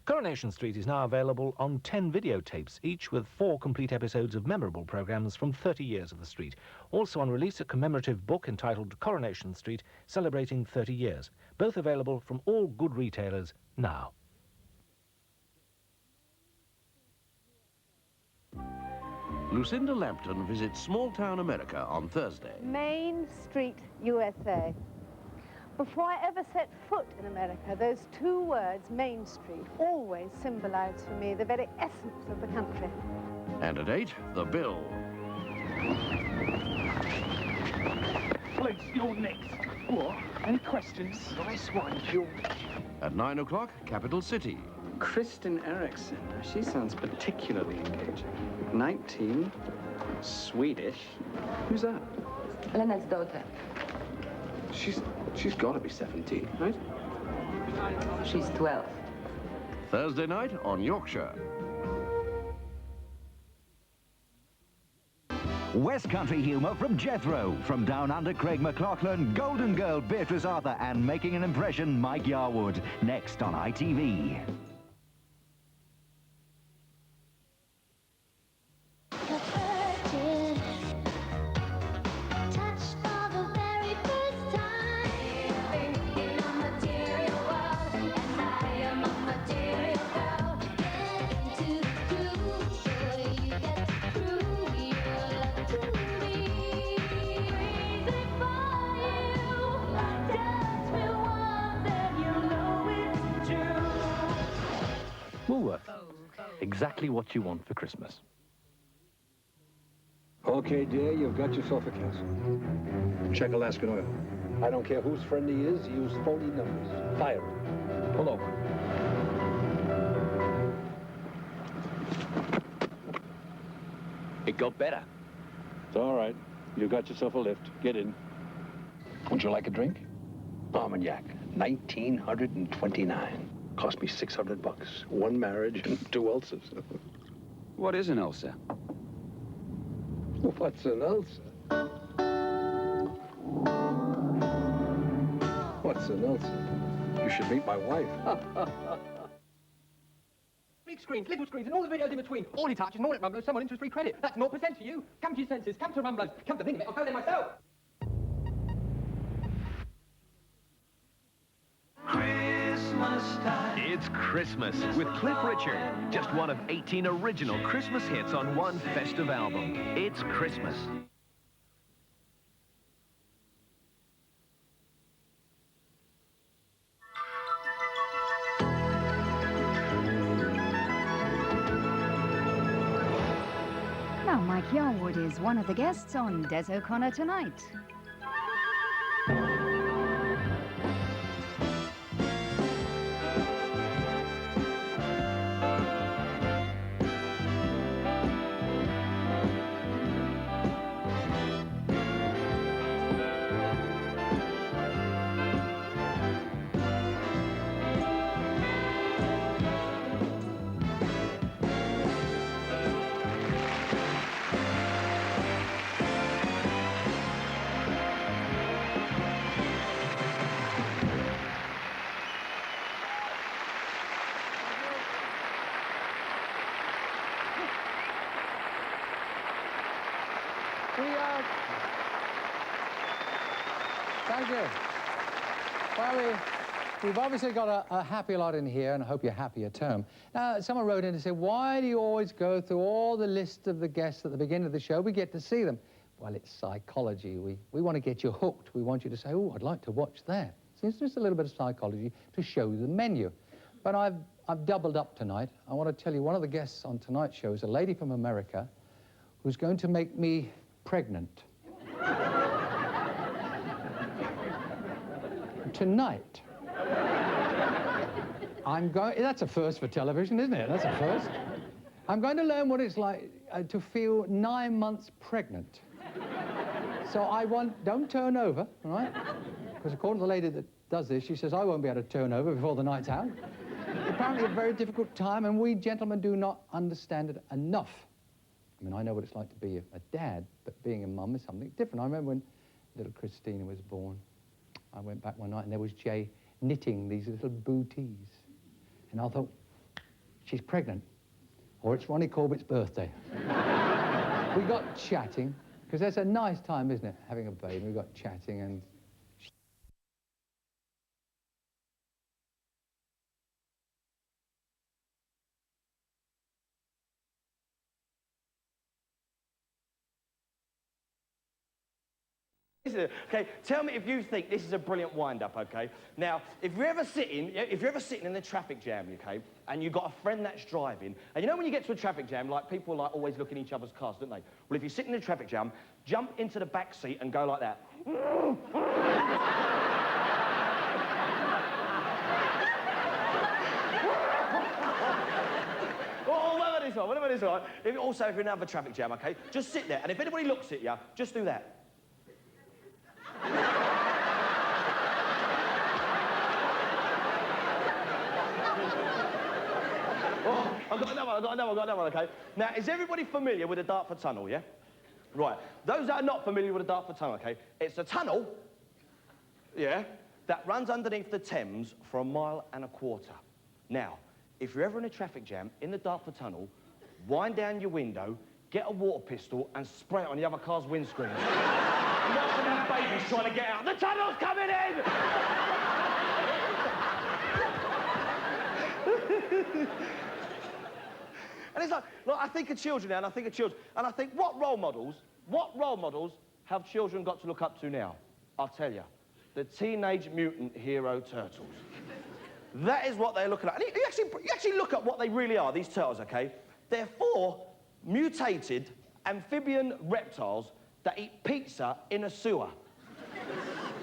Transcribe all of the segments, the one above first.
Coronation Street is now available on 10 videotapes, each with 4 complete episodes of memorable programmes from 30 years of the street. Also on release, a commemorative book entitled Coronation Street, celebrating 30 years. Both available from all good retailers now. Lucinda Lampton visits small-town America on Thursday. Main Street, USA. Before I ever set foot in America, those 2 words, Main Street, always symbolized for me the very essence of the country. And at 8, the bill. Place your next. What? Any questions? Nice one, George. At 9 o'clock, Capital City. Kristen Eriksson. She sounds particularly engaging. 19, Swedish. Who's that? Lennart's daughter. She's got to be 17, right? She's 12. Thursday night on Yorkshire. West Country humour from Jethro. From Down Under, Craig McLachlan, Golden Girl, Beatrice Arthur, and Making an Impression, Mike Yarwood. Next on ITV. Exactly what you want for Christmas. Okay, dear, you've got yourself a castle. Check Alaskan Oil. I don't care whose friend he is, he used phony numbers. Fire him. Pull over. It got better. It's all right. You got yourself a lift. Get in. Would you like a drink? Armagnac, 1929. Cost me $600. 1 marriage and 2 ulcers. What is an ulcer? What's an ulcer? What's an ulcer? You should meet my wife. Big screens, little screens, and all the videos in between. All it touches and all it rumblers, someone interest-free credit. That's 0% for you. Come to your senses, come to rumblers, come to think of it, I'll go there myself. It's Christmas with Cliff Richard. Just one of 18 original Christmas hits on one festive album. It's Christmas. Now, Mike Yarwood is one of the guests on Des O'Connor Tonight. Thank you. Well, we've obviously got a happy lot in here, and I hope you're happy at term. Now, someone wrote in and said, why do you always go through all the list of the guests at the beginning of the show? We get to see them. Well, it's psychology. We want to get you hooked. We want you to say, oh, I'd like to watch that. So it's just a little bit of psychology to show you the menu. But I've doubled up tonight. I want to tell you one of the guests on tonight's show is a lady from America who's going to make me pregnant. Tonight. That's a first for television, isn't it? That's a first. I'm going to learn what it's like to feel 9 months pregnant. So don't turn over, all right? Because according to the lady that does this, she says, I won't be able to turn over before the night's out. Apparently a very difficult time, and we gentlemen do not understand it enough. I mean, I know what it's like to be a dad, but being a mum is something different. I remember when little Christina was born, I went back one night and there was Jay knitting these little booties. And I thought, she's pregnant, or it's Ronnie Corbett's birthday. We got chatting, because that's a nice time, isn't it, having a baby. We got chatting and... Okay, tell me if you think this is a brilliant wind-up, okay? Now, if you're ever sitting in the traffic jam, okay, and you've got a friend that's driving, and you know when you get to a traffic jam, like, people like always look in each other's cars, don't they? Well, if you sit in the traffic jam, jump into the back seat and go like that. Whatever this one. Also, if you're in another traffic jam, okay, just sit there, and if anybody looks at you, just do that. Oh, I've got another one, okay? Now, is everybody familiar with the Dartford Tunnel, yeah? Right. Those that are not familiar with the Dartford Tunnel, okay, it's a tunnel, yeah, that runs underneath the Thames for 1.25 miles. Now, if you're ever in a traffic jam in the Dartford Tunnel, wind down your window, get a water pistol and spray it on the other car's windscreen. Not when that baby's trying to get out. The tunnel's coming in! And it's like, look, I think of children now, and I think of children, and I think, what role models have children got to look up to now? I'll tell you, the Teenage Mutant Hero Turtles. That is what they're looking at. And you actually look at what they really are, these turtles, okay? They're 4 mutated amphibian reptiles that eat pizza in a sewer.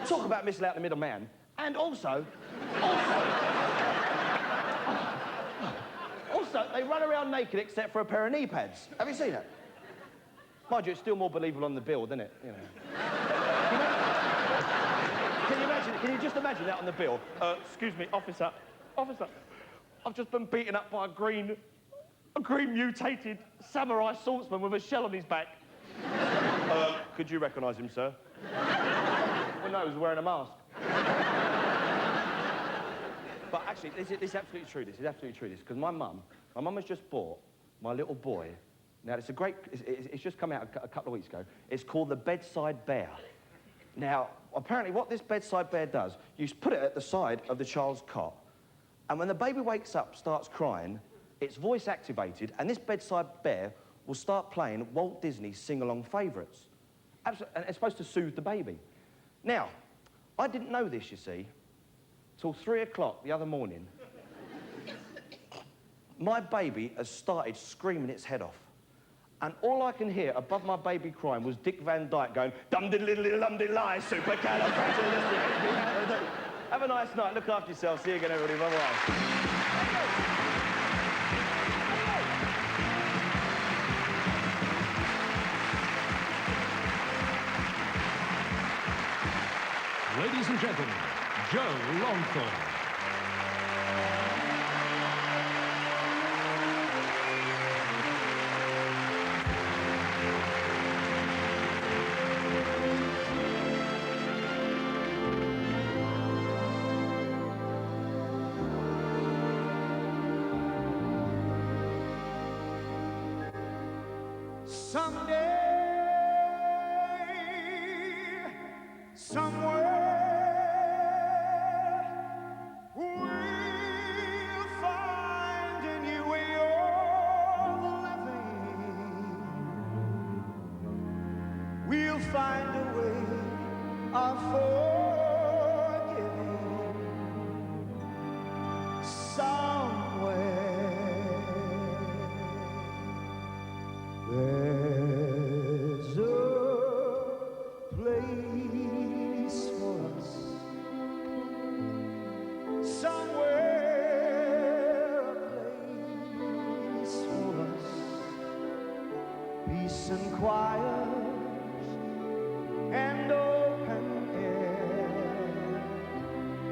Talk about missing out the middleman. And also, they run around naked except for a pair of knee pads. Have you seen it? Mind you, it's still more believable on the bill, isn't it? You know. Can you just imagine that on the bill? Excuse me, officer, I've just been beaten up by a green mutated samurai swordsman with a shell on his back. Could you recognise him, sir? Well, no, he was wearing a mask. But actually, this is absolutely true, because my mum has just bought my little boy. Now, it's just come out a couple of weeks ago. It's called the Bedside Bear. Now, apparently what this bedside bear does, you put it at the side of the child's cot, and when the baby wakes up, starts crying, it's voice activated, and this bedside bear will start playing Walt Disney's sing-along favourites. And it's supposed to soothe the baby. Now, I didn't know this, you see, till 3 o'clock the other morning. My baby has started screaming its head off. And all I can hear above my baby crying was Dick Van Dyke going, dum-diddle-diddle-dum-diddle-lie, supercalifragilistic. Have a nice night. Look after yourself. See you again, everybody. Bye-bye. Ladies and gentlemen, Joe Longthorne. Someday, somewhere, we'll find a new way of living. We'll find a way of forgiving somewhere. There's a place for us somewhere, a place for us, peace and quiet and open air.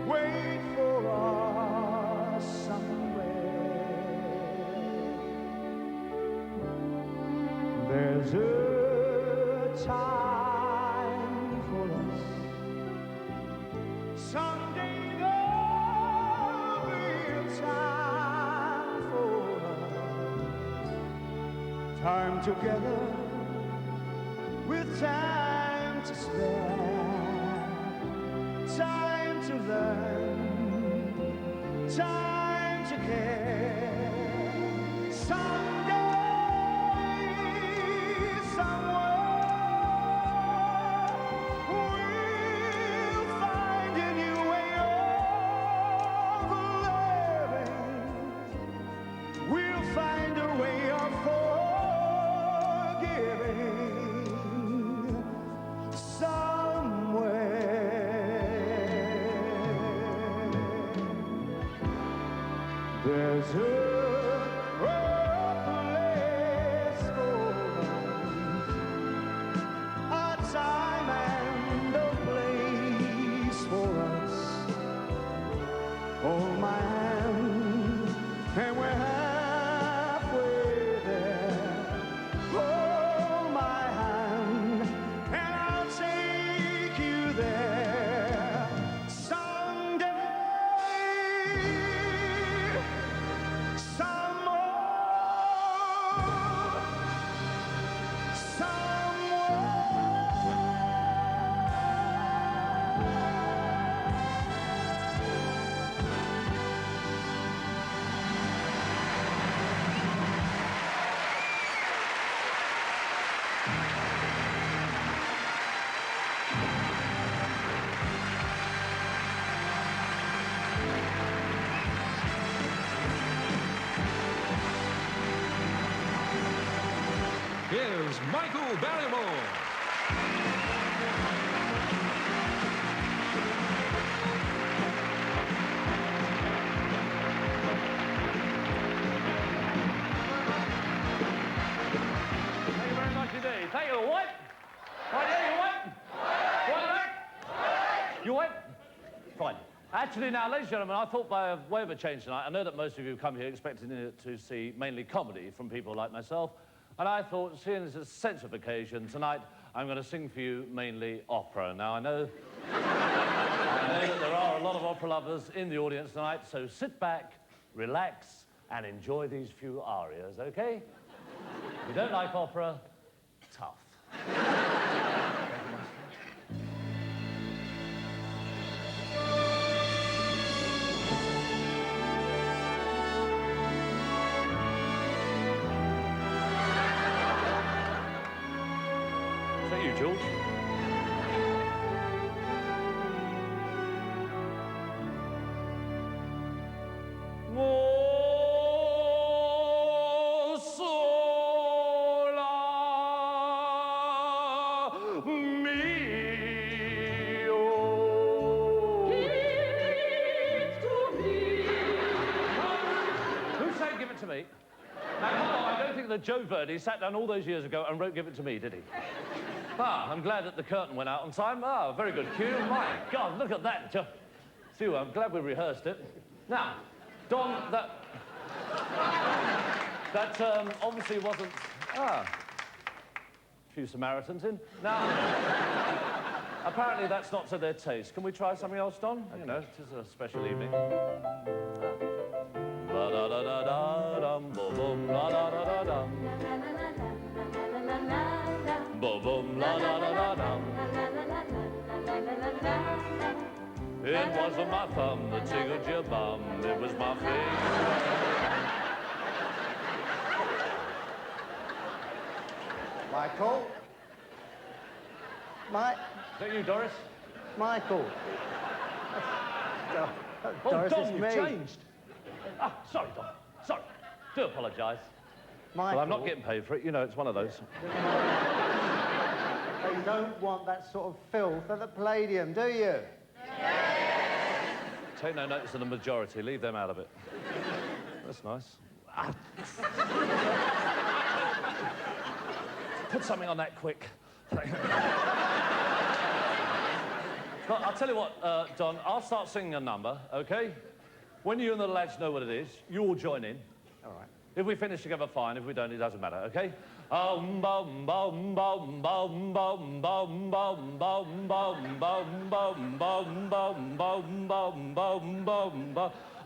Wait for us somewhere. There's a time for us. Someday there'll be a time for time together with time to spare, time to learn, time to care. Someday, somewhere, we'll find a new way of living. We'll find a way of forgiving somewhere. There's a place for us, a time and a place for us. Hold my hand, and we're halfway there. Hold my hand, and I'll take you there someday. Here's Michael Barrymore. Thank you very much indeed. Thank you. What? Right here, you what? What? You what? Fine. Actually, now, ladies and gentlemen, I thought by way of a change tonight, I know that most of you come here expecting to see mainly comedy from people like myself, and I thought, seeing as a sense of occasion, tonight I'm going to sing for you mainly opera. Now, I know that there are a lot of opera lovers in the audience tonight, so sit back, relax, and enjoy these few arias, okay? If you don't like opera, tough. Is that you, George? Joe Verdi sat down all those years ago and wrote Give It To Me, did he? I'm glad that the curtain went out on time. Very good cue. My God, look at that. See, I'm glad we rehearsed it. Now, Don, that obviously wasn't... a few Samaritans in. Now, apparently that's not to their taste. Can we try something else, Don? Okay. You know, it is a special evening. Ba-da-da-da-da-dum, bo-bum, la-da-da-da-dum. Bo-bum, la-da-da-da-dum. It wasn't my thumb that tickled your bum, it was my face. Michael? Is that you, Doris? Michael. Doris, Don, it's you've me. changed. Sorry, Don. Sorry. Do apologise. Michael. Well, I'm not getting paid for it. You know, it's one of those. You don't want that sort of filth at the Palladium, do you? Take no notice of the majority. Leave them out of it. That's nice. Put something on that quick. Well, I'll tell you what, Don, I'll start singing a number, OK? When you and the lads know what it is, you all join in. All right. If we finish together, fine. If we don't, it doesn't matter, OK? A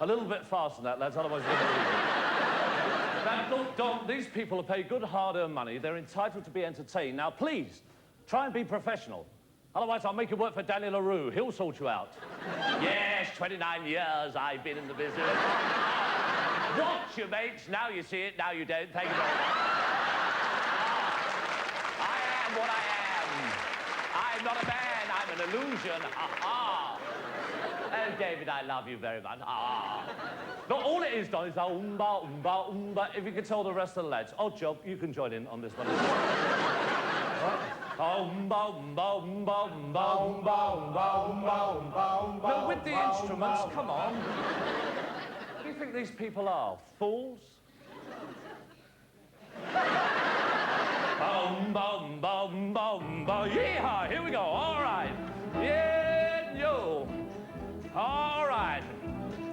little bit faster than that, lads, otherwise you're going to lose it. Now, look, Don, these people have paid good, hard-earned money. They're entitled to be entertained. Now, please, try and be professional. Otherwise, I'll make you work for Danny LaRue. He'll sort you out. Yes, 29 years I've been in the business. Watch your mates. Now you see it, now you don't. Thank you very much. I am what I am. I'm not a man, I'm an illusion. Oh, David, I love you very much. No, all it is, Don, is oomba, oomba, oomba. If you could tell the rest of the lads. Odd job, you can join in on this one. No, with the instruments, come on. What do you think these people are? Fools? Yeehaw, here we go, all right. Yeah, yo. All right.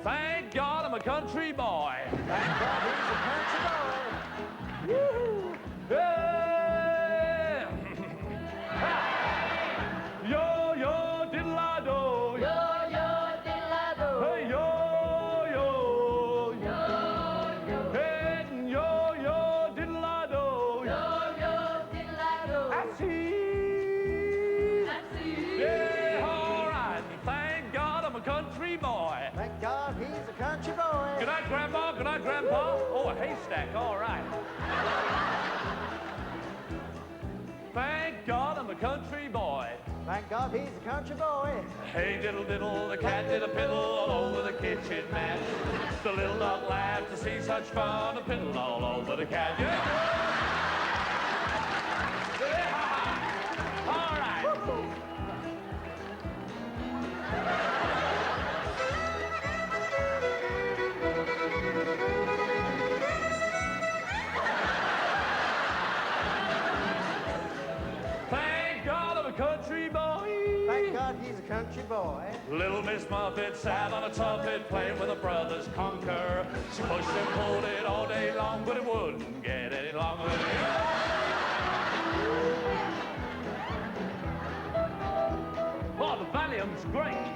Thank God I'm a country boy. Thank God he's a country boy. Woo-hoo. Yeah. Yo, yo, diddle-I-do. Yo, yo, diddle-I-do. Hey, yo, yo. Yo, yo. Hey, yo, yo, diddle-I-do. Yo, yo, diddle-I-do. I see. I see. Yeah, all right. Thank God I'm a country boy. Thank God he's a country boy. Good night, Grandma. Good night, Grandpa. Oh, a haystack. All right. Thank God I'm a country boy. Thank God he's a country boy. Hey, diddle, diddle, the cat did a piddle all over the kitchen mat. The little dog laughed to see such fun, a piddle all over the cat. Yeah. All right. Thank God I'm a country boy. Thank God he's a country boy. Little Miss Muffet sat on a tuffet playing with her brother's conker. She pushed and pulled it all day long, but it wouldn't get any longer. Oh, the Valium's great.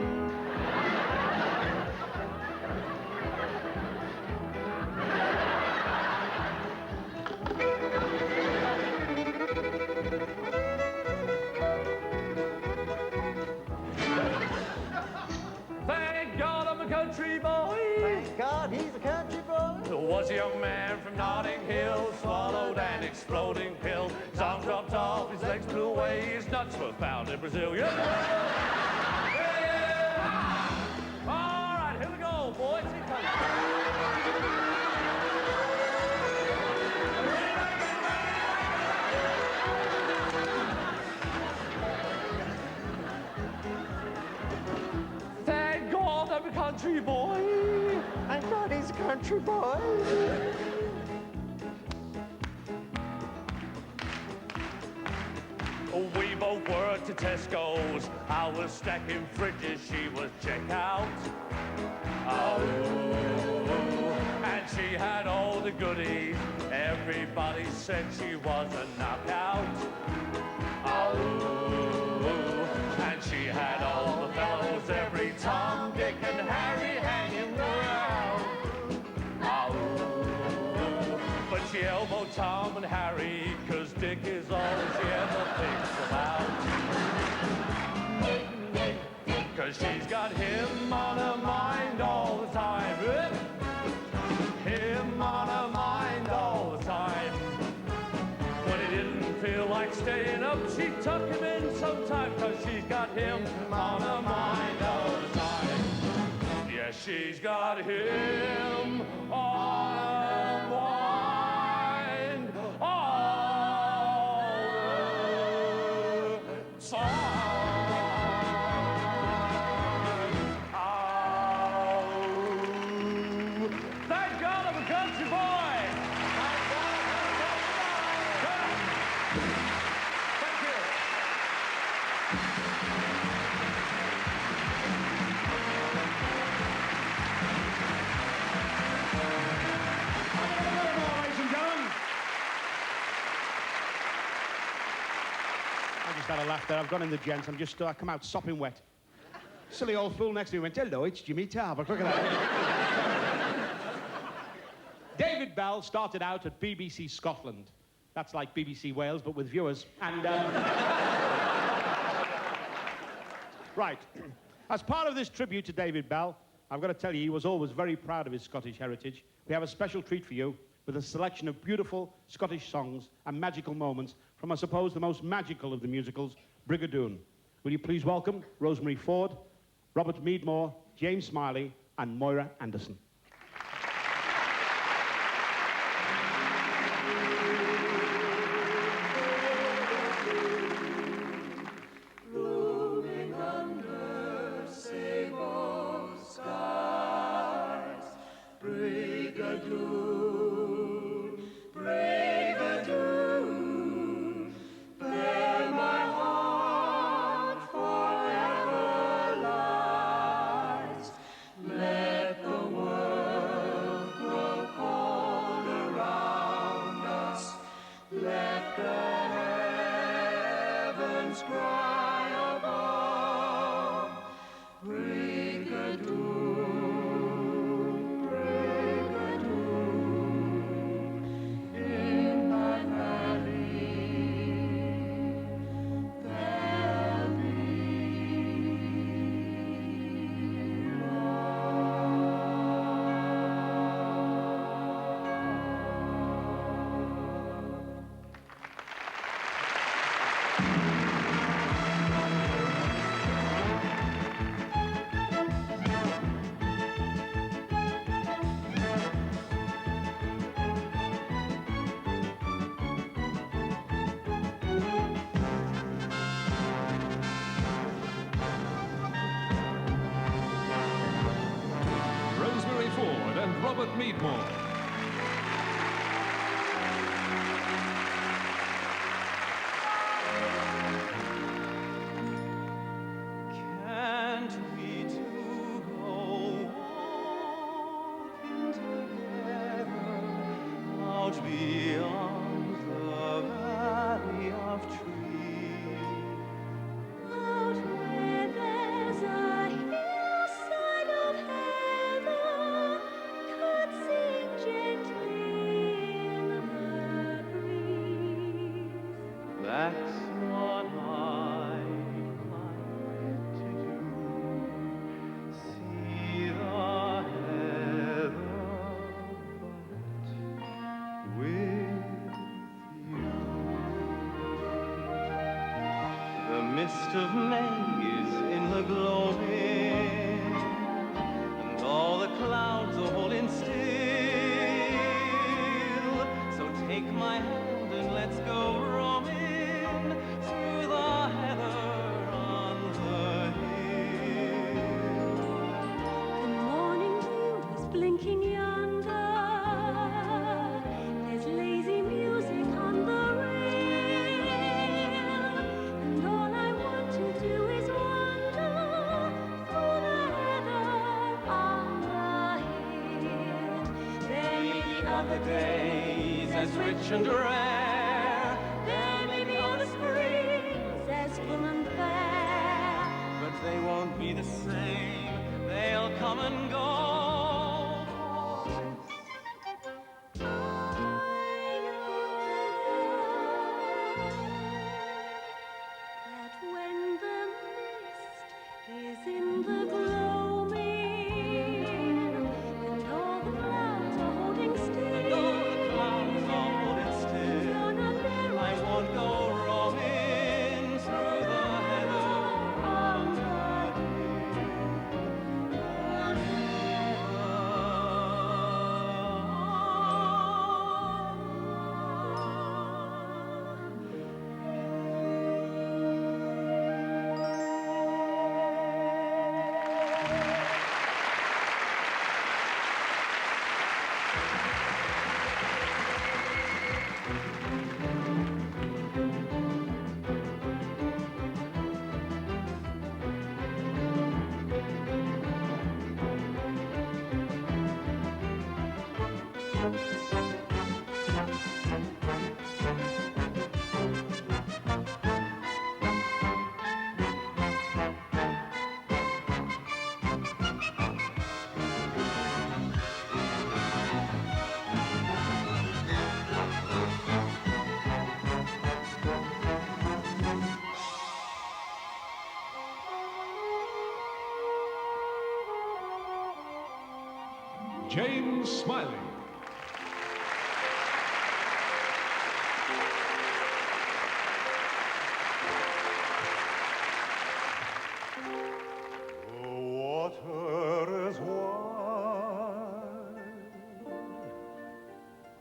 Thank God I'm a country boy. Thank God he's a country boy. There was a young man from Notting Hill, swallowed an exploding pill. His arm dropped off, his legs blew away, his nuts were found in Brazil. Yeah. Yeah. All right, here we go, boys. Here it comes. Thank God I'm a country boy. Thank God he's a country boy. We both worked at Tesco's. I was stacking fridges, she was checkout. Oh, and she had all the goodies. Everybody said she was a knockout. Oh, and she had all the fellows, every Tom, Dick, and Harry hanging around. Oh, but she elbowed Tom and Harry, 'cause Dick is all she ever thinks about. 'Cause she's got him on her mind all the time. Him on her mind all the time. When he didn't feel like staying up, she'd tuck him in sometime, 'cause she's got him on her mind all the time. Yeah, she's got him on her mind all the time. Thank God I'm a country boy. Thank you. Ladies and gentlemen. I just had a laugh there. I've gone in the gents. I come out sopping wet. Silly old fool next to me went, hello, it's Jimmy Tarbuck. Look at that. David. David Bell started out at BBC Scotland. That's like BBC Wales, but with viewers. And, right. As part of this tribute to David Bell, I've got to tell you, he was always very proud of his Scottish heritage. We have a special treat for you with a selection of beautiful Scottish songs and magical moments from, I suppose, the most magical of the musicals, Brigadoon. Will you please welcome Rosemary Ford, Robert Meadmore, James Smiley, and Moira Anderson. Robert Meadmore. Can't we two go walking together out beyond the valley of trees? Out where there's a hillside of heather could sing gently in the breeze. That's what I'd like to do. See the heather, but with you. The mist of May is in the gloaming, and all the clouds are holding still. So take my hand and let's go roaming through the heather on the hill. The morning dew is blinking yonder. There's lazy music on the rail, and all I want to do is wander through the heather on the hill. There may be other days as rich and rare. There may be other springs as full and fair, but they won't be the same. They'll come and go. I know that when the mist is in the gloaming, and all the clouds are holding still, I won't go roaming through the heather on the James Smiley. Water is wide,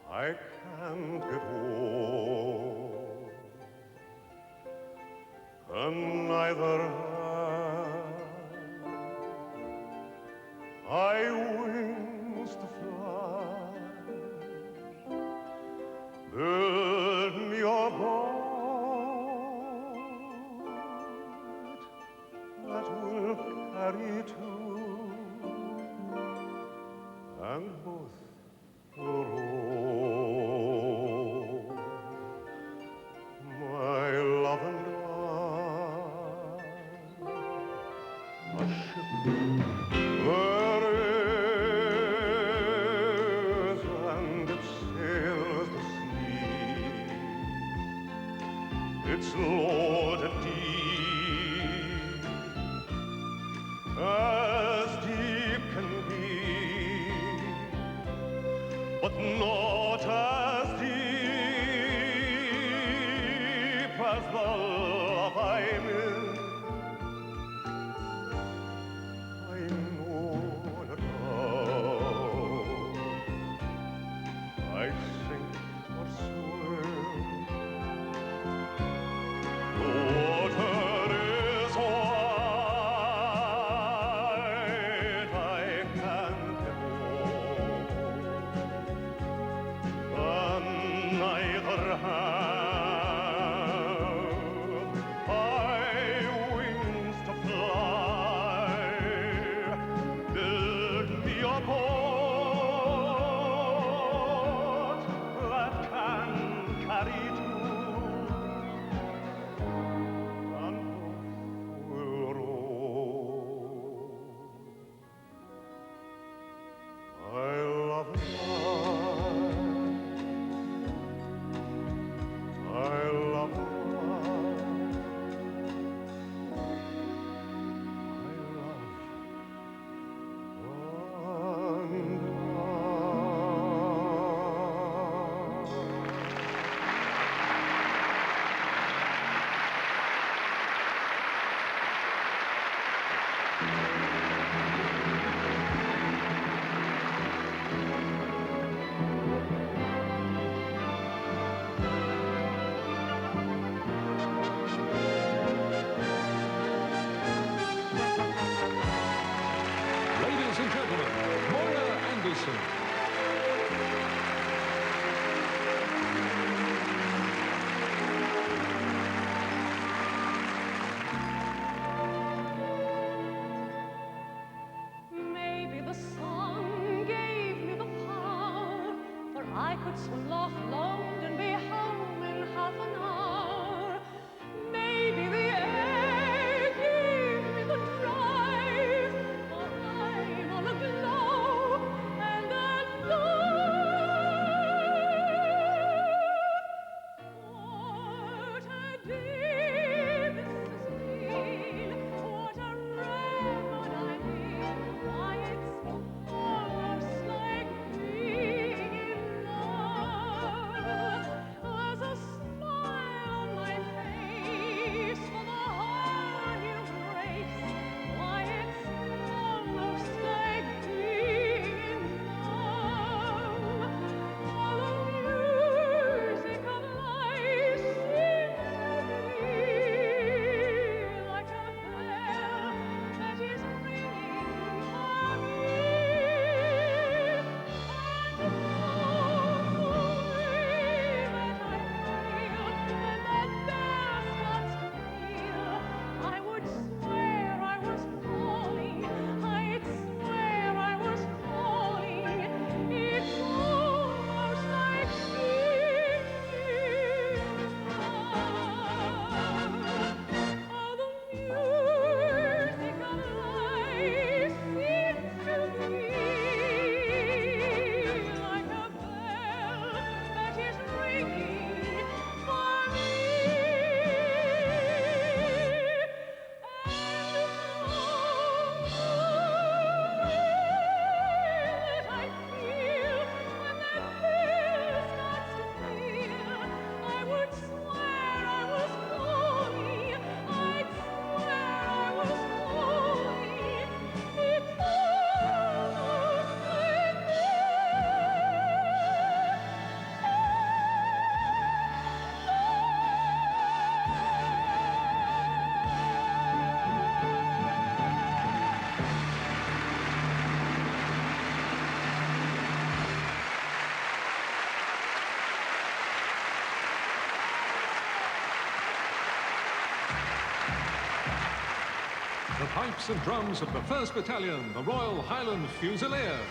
I can't get all, and neither have I wings to fly. Build me a boat that will carry two, and both will row. My love and I, a ship there is, and it sails the sea. It's loaded deep, as deep can be, but not as deep as the love I'm in. I know not how I sink or swim. The water is wide, I can't get home, and neither have I wings to fly. Build me a boat that can carry two, and both will row. I love and I love and Ladies and gentlemen, Moira Anderson. Maybe the sun gave me the power, for I could swim off London, be home in half an hour. Maybe the air gave me the drive, for I'm on a glow and a what a deep this is what a record I mean. Why, it's almost like being in love. pipes and drums of the 1st Battalion, the Royal Highland Fusiliers.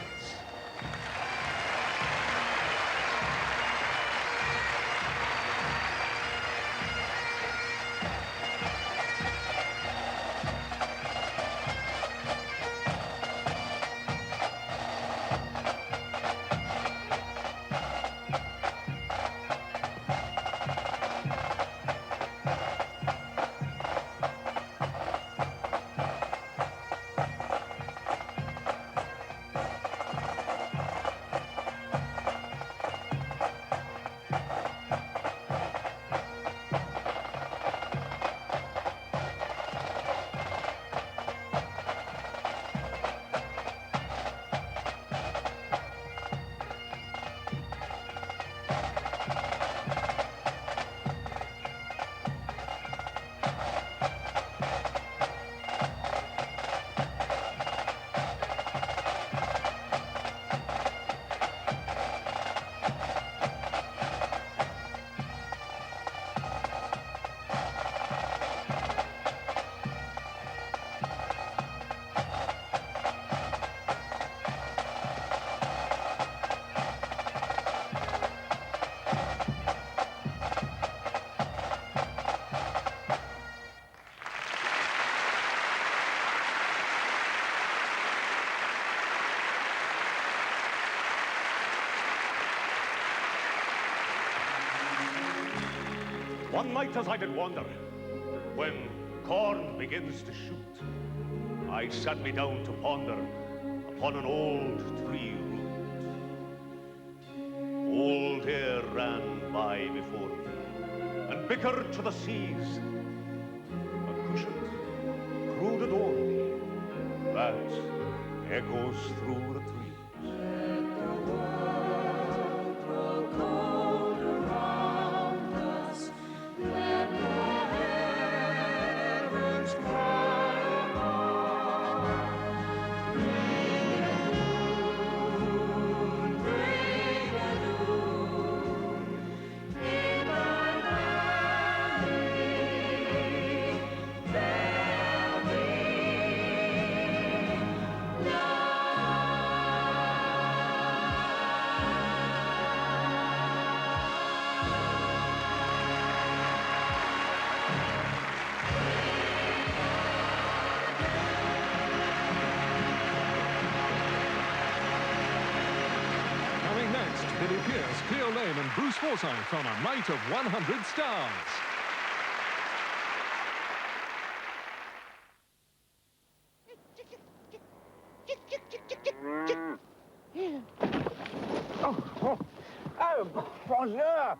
One night as I did wander, when corn begins to shoot, I sat me down to ponder upon an old tree root. Old air ran by before me, and bickered to the seas. A cushioned, crude adore me, that echoes through the trees. And Bruce Forsyth on A Night of 100 Stars. Oh, bonjour.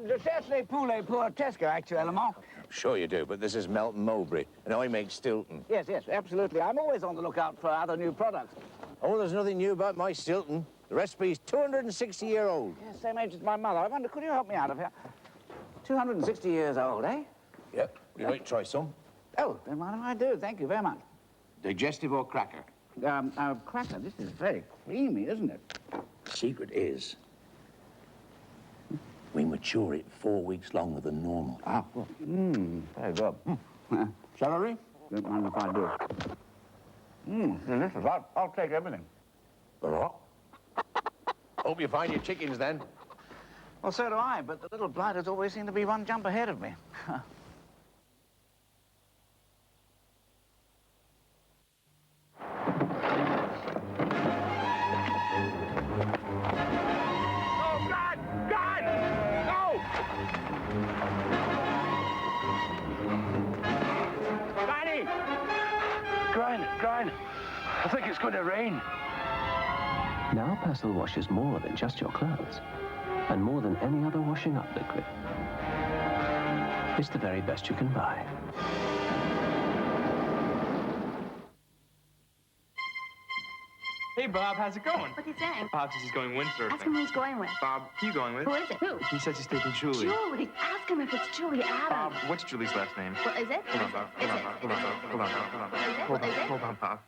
Je cherche les poulets pour Tesco, actuellement. Sure you do, but this is Melton Mowbray, and I make Stilton. Yes, absolutely. I'm always on the lookout for other new products. Oh, there's nothing new about my Stilton. The recipe's 260-year-old. Yes, same age as my mother. I wonder, could you help me out of here? 260 years old, eh? Yep. Would you like to try some? Oh, then mind if I do? Thank you very much. Digestive or cracker? Cracker. This is very creamy, isn't it? The secret is we mature it 4 weeks longer than normal. Ah, well, very good. Celery? Don't mind if I do. Delicious. I'll take everything. Hope you find your chickens then. Well, so do I, but the little blighters always seem to be one jump ahead of me. Oh, God! God! No! Granny! Grind. I think it's going to rain. Now Persil washes more than just your clothes, and more than any other washing up liquid. It's the very best you can buy. Hey, Bob, how's it going? What's he saying? Bob says he's going windsurfing. Ask him who he's going with. Bob, who you going with? Who is it? Who? He says he's taking Julie. Julie. Ask him if it's Julie Adams. Bob, what's Julie's last name? Well, is it? Hold on, Bob. Hold on, Bob. Hold on, Bob. Hold on, Bob. Hold on, Bob. Hold on, Bob.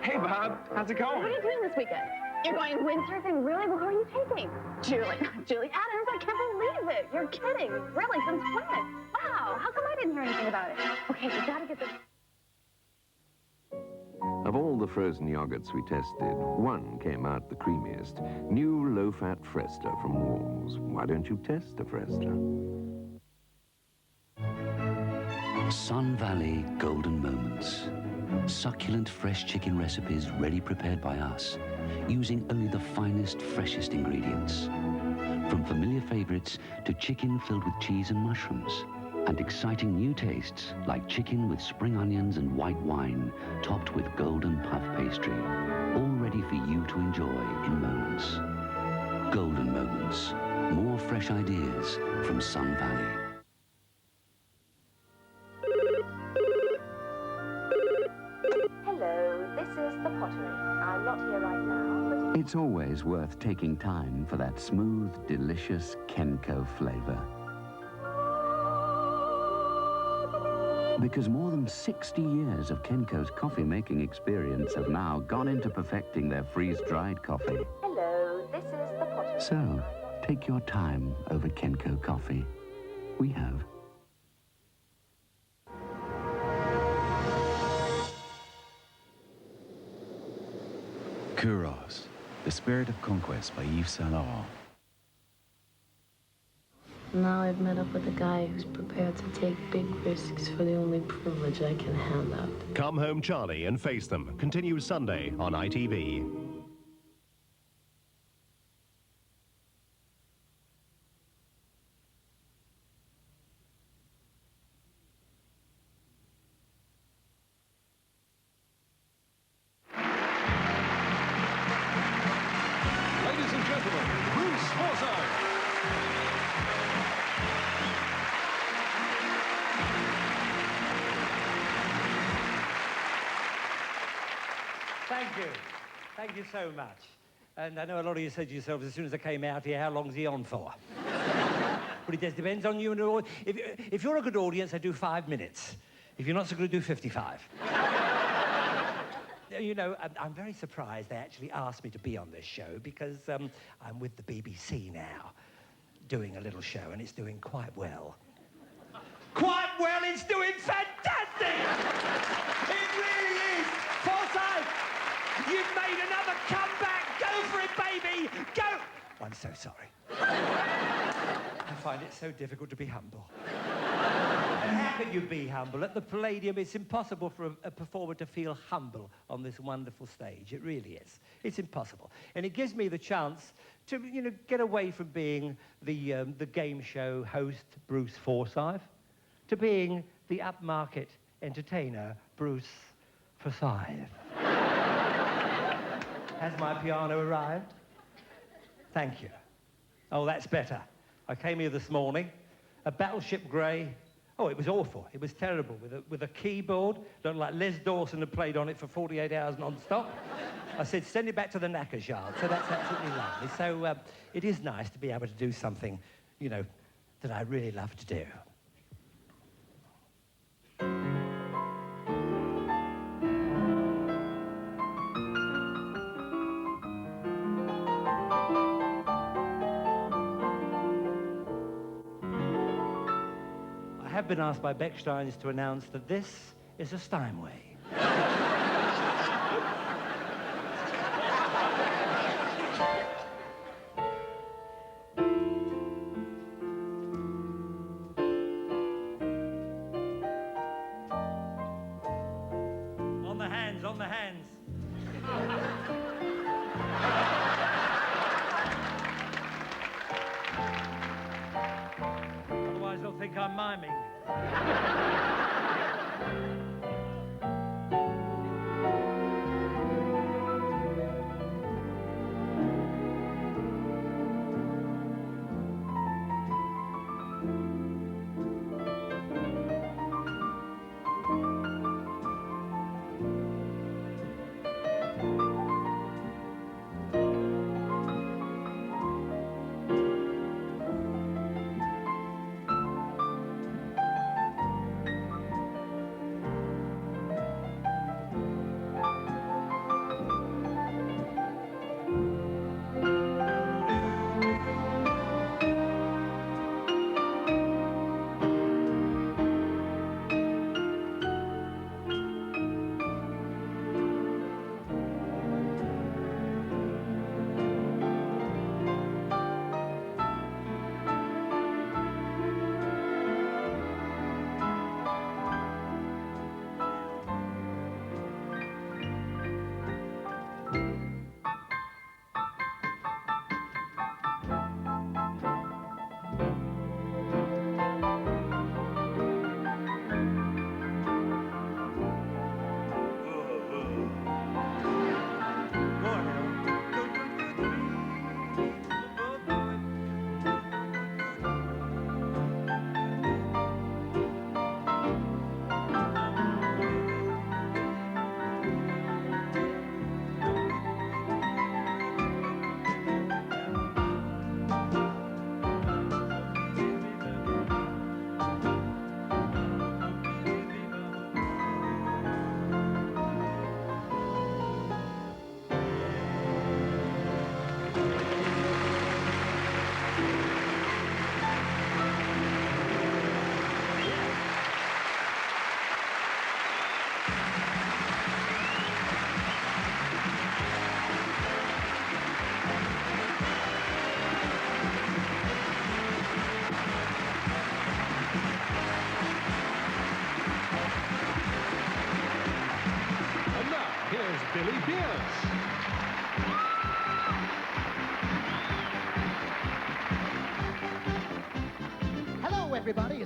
Hey, Bob. How's it going? What are you doing this weekend? You're going windsurfing? Really? Well, who are you taking? Julie Adams? I can't believe it. You're kidding. Really? Since when? Wow. How come I didn't hear anything about it? Okay, we gotta get this... Of all the frozen yogurts we tested, one came out the creamiest. New low-fat Fresta from Walls. Why don't you test a Fresta? Sun Valley Golden Moments. Succulent fresh chicken recipes ready prepared by us, using only the finest, freshest ingredients. From familiar favorites to chicken filled with cheese and mushrooms. And exciting new tastes like chicken with spring onions and white wine, topped with golden puff pastry. All ready for you to enjoy in moments. Golden Moments. More fresh ideas from Sun Valley. Hello, this is the Pottery. I'm not here right now, but... It's always worth taking time for that smooth, delicious Kenco flavor. Because more than 60 years of Kenco's coffee-making experience have now gone into perfecting their freeze-dried coffee. Hello, this is the Pottery. So, take your time over Kenco coffee. We have. Kuros, The Spirit of Conquest by Yves Saint Laurent. Now I've met up with a guy who's prepared to take big risks for the only privilege I can hand out. Come Home Charlie and Face Them continues Sunday on ITV. Ladies and gentlemen, Bruce Forsyth. Thank you. Thank you so much. And I know a lot of you said to yourselves as soon as I came out here, how long's he on for? But it just depends on you and your... If you're a good audience, I do 5 minutes. If you're not so good, I do 55. You know, I'm very surprised they actually asked me to be on this show because I'm with the BBC now, doing a little show, and it's doing quite well. Quite well, it's doing fantastic! It really is! Forsyth, you've made another comeback! Go for it, baby! Go! I'm so sorry. I find it so difficult to be humble. And how can you be humble? At the Palladium, it's impossible for a performer to feel humble on this wonderful stage. It really is. It's impossible. And it gives me the chance to, you know, get away from being the game show host, Bruce Forsyth, to being the upmarket entertainer, Bruce Forsyth. Has my piano arrived? Thank you. Oh, that's better. I came here this morning, a Battleship Grey. Oh, it was awful. It was terrible. With a keyboard, looked like Les Dawson had played on it for 48 hours non-stop. I said, send it back to the knackers yard. So that's absolutely lovely. So it is nice to be able to do something, you know, that I really love to do. I have been asked by Becksteins to announce that this is a Steinway. On the hands, on the hands. Otherwise they'll think I'm miming.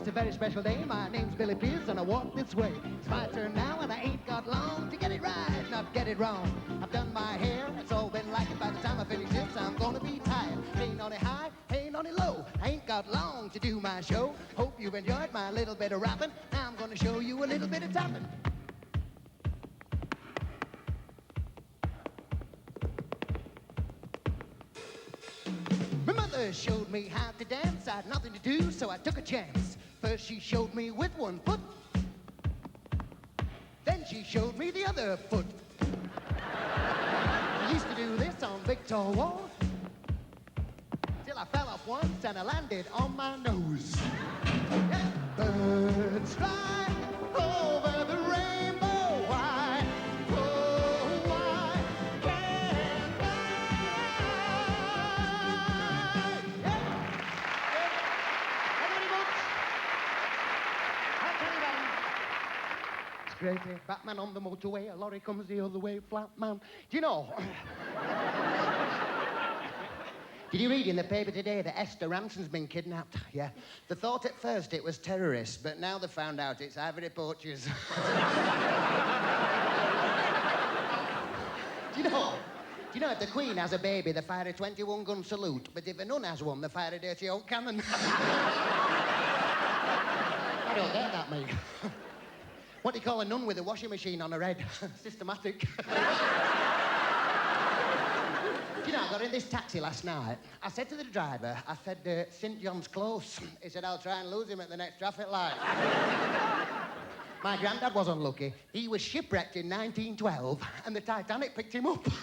It's a very special day. My name's Billy Pierce and I walk this way. It's my turn now and I ain't got long to get it right, not get it wrong. I've done my hair, it's all been like it. By the time I finish this, I'm gonna be tired. Ain't on it high, ain't on it low. I ain't got long to do my show. Hope you've enjoyed my little bit of rapping. Now I'm gonna show you a little bit of tapping. My mother showed me how to dance. I had nothing to do, so I took a chance. First she showed me with one foot. Then she showed me the other foot. I used to do this on big tall walls. Till I fell off once and I landed on my nose. Yeah. Birds fly over the rainbow. Why, oh, why can't I? Yeah. Everybody books. I'll tell you that. It's great. Batman on the motorway. A lorry comes the other way. Flat man. Do you know? Did you read in the paper today that Esther Ranson's been kidnapped? Yeah. They thought at first it was terrorists, but now they found out it's ivory poachers. Do you know if the Queen has a baby, they fire a 21-gun salute, but if a nun has one, they fire a dirty old cannon. I don't get that, mate. What do you call a nun with a washing machine on her head? Systematic. You know, I got in this taxi last night. I said to the driver, I said, St. John's Close. He said, I'll try and lose him at the next traffic light. My granddad was unlucky. He was shipwrecked in 1912, and the Titanic picked him up. Just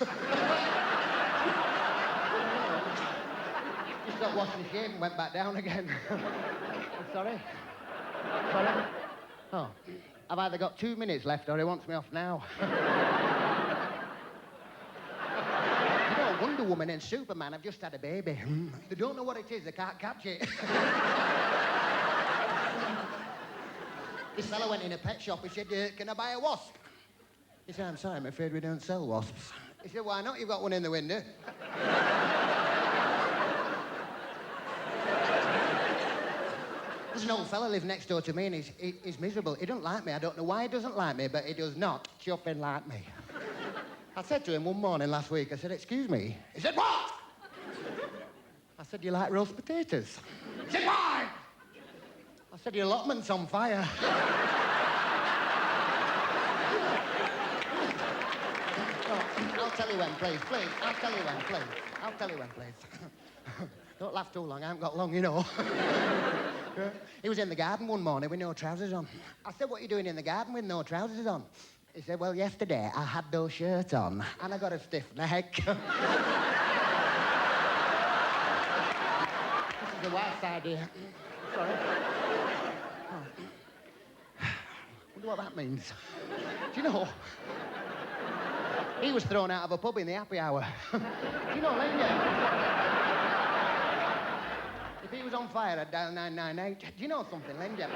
got washed and shaved and went back down again. I'm sorry? Sorry? Oh, I've either got 2 minutes left or he wants me off now. Wonder Woman and Superman have just had a baby. They don't know what it is, they can't catch it. This fella went in a pet shop, he said, can I buy a wasp? He said, I'm sorry, I'm afraid we don't sell wasps. He said, why not? You've got one in the window. There's an old fella lives next door to me and he's miserable. He doesn't like me. I don't know why he doesn't like me, but he does not chuffing like me. I said to him one morning last week, I said, excuse me. He said, what? I said, you like roast potatoes? He said, why? I said, your allotment's on fire. I'll tell you when, please. I'll tell you when, please. I'll tell you when, please. Don't laugh too long, I haven't got long, you know. He was in the garden one morning with no trousers on. I said, what are you doing in the garden with no trousers on? He said, well, yesterday I had no shirt on and I got a stiff neck. This is the wife's idea. Sorry. Oh. Wonder what that means. Do you know? He was thrown out of a pub in the happy hour. Do you know, Linda? If he was on fire, I'd dial 998. Do you know something, Linda?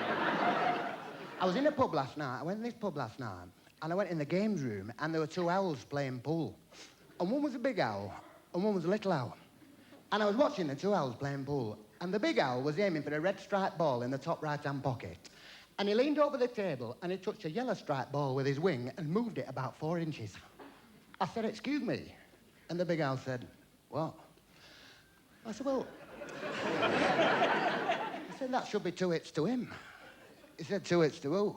I was in a pub last night. I went in this pub last night. And I went in the games room, and there were 2 owls playing pool. And one was a big owl, and one was a little owl. And I was watching the 2 owls playing pool, and the big owl was aiming for a red striped ball in the top right-hand pocket. And he leaned over the table, and he touched a yellow striped ball with his wing and moved it about 4 inches. I said, excuse me. And the big owl said, what? I said, well... I said, that should be 2 hits to him. He said, 2 hits to who?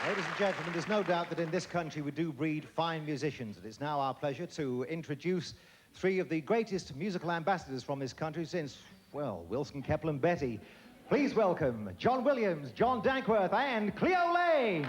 Ladies and gentlemen, there's no doubt that in this country we do breed fine musicians, and it's now our pleasure to introduce 3 of the greatest musical ambassadors from this country since, well, Wilson, Keppel and Betty. Please welcome John Williams, John Dankworth and Cleo Lane.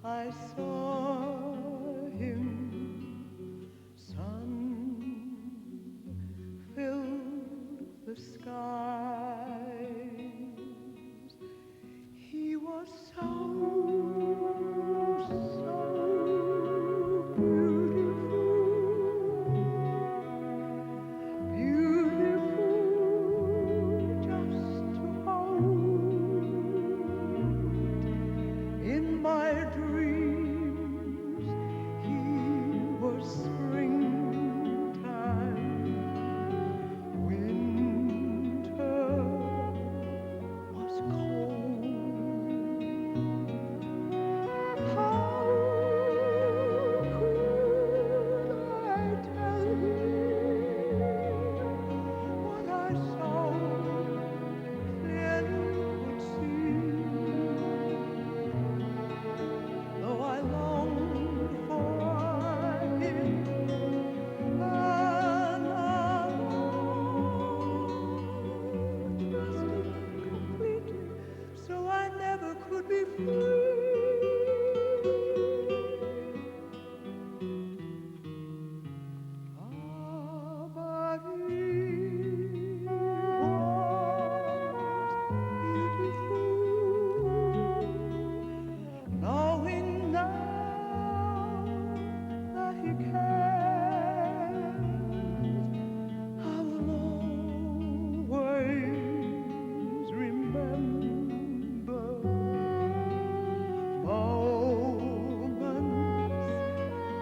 I saw him, sun filled the skies. He was so in my dreams, he was springtime. Winter was cold. How could I tell you what I saw clearly could see? Though I longed for him and I trusted completely, so I never could be free. But he was beautiful. Knowing now that he cares, I will always remember moments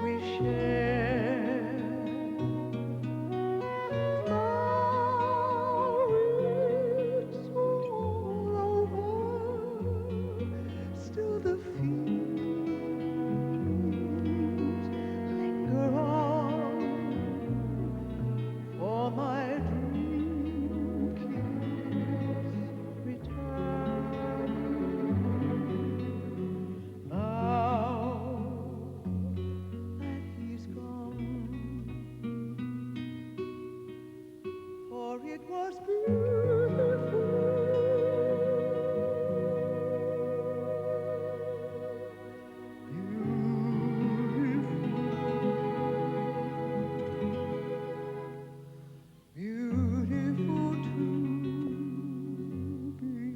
we shared. Now it's all over, still the feelings linger on, for my dream keeps returning. Now that he's gone, for it was beautiful. Beautiful to be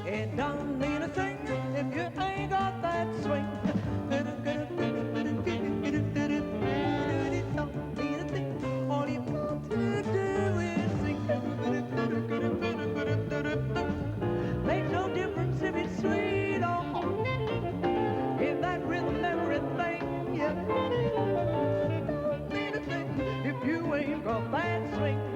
It don't mean a thing if you ain't got that swing. It don't mean a thing. All you got to do is sing. Makes no difference if it's sweet or hard. In that rhythm, everything, yeah. Don't mean a thing if you ain't got that swing.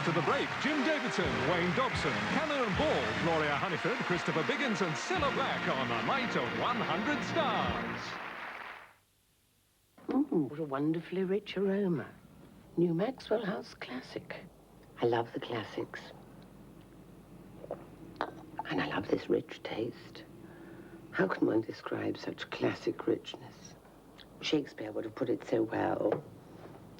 After the break, Jim Davidson, Wayne Dobson, Cannon and Ball, Gloria Hunniford, Christopher Biggins and Cilla Black on A Night of 100 Stars. What a wonderfully rich aroma. New Maxwell House Classic. I love the classics. And I love this rich taste. How can one describe such classic richness? Shakespeare would have put it so well.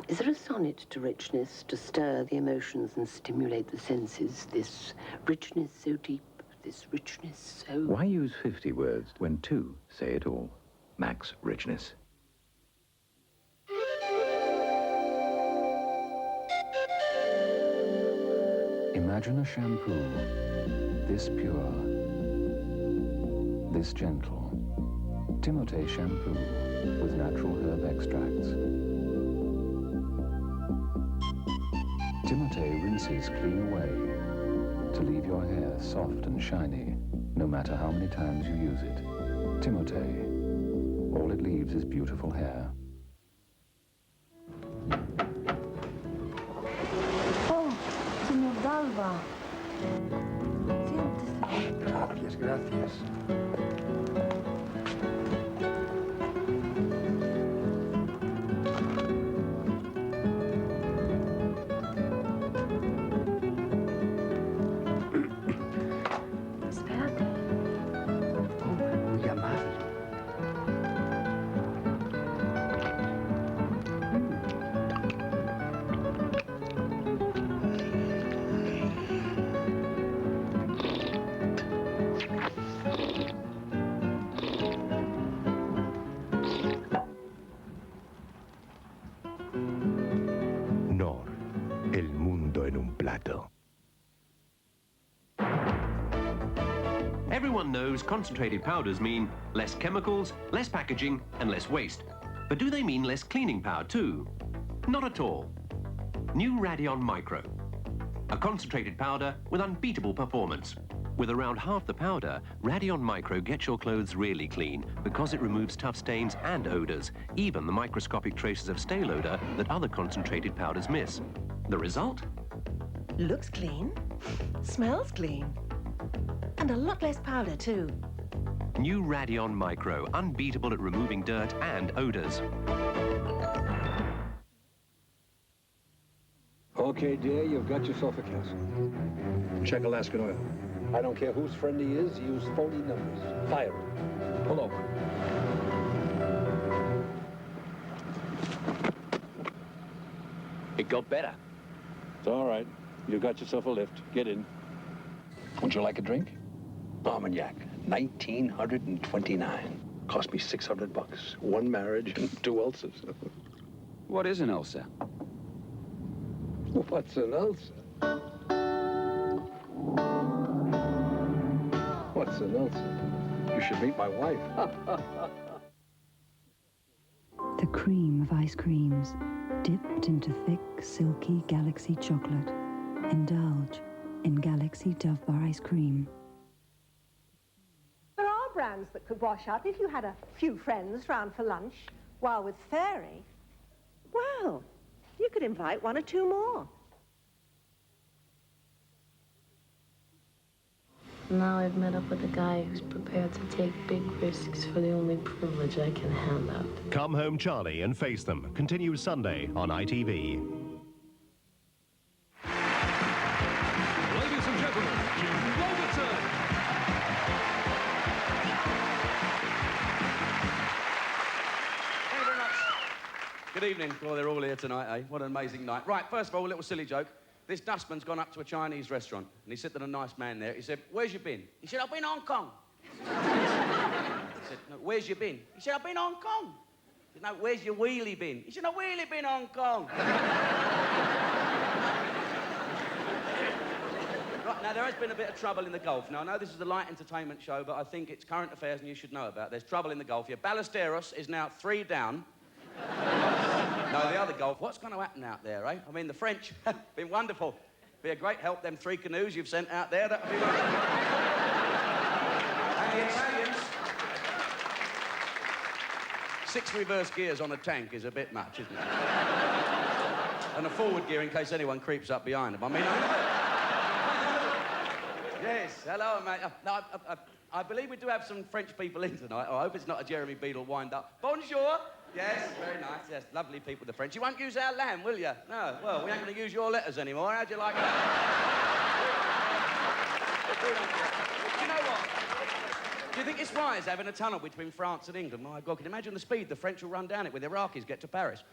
Is there a sonnet to richness, to stir the emotions and stimulate the senses? This richness so deep, this richness so... Why use 50 words when 2 say it all? Max Richness. Imagine a shampoo, this pure, this gentle. Timote shampoo with natural herb extracts. Timote rinses clean away to leave your hair soft and shiny, no matter how many times you use it. Timote, all it leaves is beautiful hair. Oh, señor Dalva. Gracias, gracias. Everyone knows concentrated powders mean less chemicals, less packaging, and less waste. But do they mean less cleaning power too? Not at all. New Radion Micro. A concentrated powder with unbeatable performance. With around half the powder, Radion Micro gets your clothes really clean because it removes tough stains and odors, even the microscopic traces of stale odor that other concentrated powders miss. The result? Looks clean, smells clean, and a lot less powder too. New Radion Micro, unbeatable at removing dirt and odors. Okay, dear, you've got yourself a castle. Check Alaskan Oil. I don't care whose friend he is, he used phony numbers. Fire him. Pull over. It got better. It's all right. You got yourself a lift. Get in. Would you like a drink? Armagnac, 1929. Cost me $600. 1 marriage and 2 ulcers. What is an ulcer? What's an ulcer? What's an ulcer? You should meet my wife. The cream of ice creams, dipped into thick, silky Galaxy chocolate. Indulge in Galaxy Dove Bar ice cream. There are brands that could wash up if you had a few friends round for lunch, while with Fairy, well, you could invite 1 or 2 more. Now I've met up with a guy who's prepared to take big risks for the only privilege I can hand out. Come Home Charlie and Face Them continues Sunday on ITV. Ladies and gentlemen, Jim Davidson. Thank you very much. Good evening. Well, they're all here tonight, eh? What an amazing night. Right, first of all, a little silly joke. This dustman's gone up to a Chinese restaurant, and he said to the nice man there, he said, "Where's you been?" He said, "I've been Hong Kong." He said, "No, where's you been?" He said, "I've been Hong Kong." He said, "No, where's your wheelie been?" He said, "No, wheelie been Hong Kong." Right, now, there has been a bit of trouble in the Gulf. Now, I know this is a light entertainment show, but I think it's current affairs and you should know about it. There's trouble in the Gulf here. Ballesteros is now 3 down. No, the other Gulf. What's going to happen out there, eh? I mean, the French, been wonderful. Be a great help, them 3 canoes you've sent out there. That would be wonderful. And the Italians, 6 reverse gears on a tank is a bit much, isn't it? And a forward gear in case anyone creeps up behind them. I mean... Yes, hello, mate. No, I believe we do have some French people in tonight. I hope it's not a Jeremy Beadle wind-up. Bonjour. Yes, very nice. Yes, lovely people, the French. You won't use our lamb, will you? No. Well, we ain't going to use your letters anymore. How'd you like that? Do you know what? Do you think it's wise having a tunnel between France and England? My God, can you imagine the speed the French will run down it when the Iraqis get to Paris?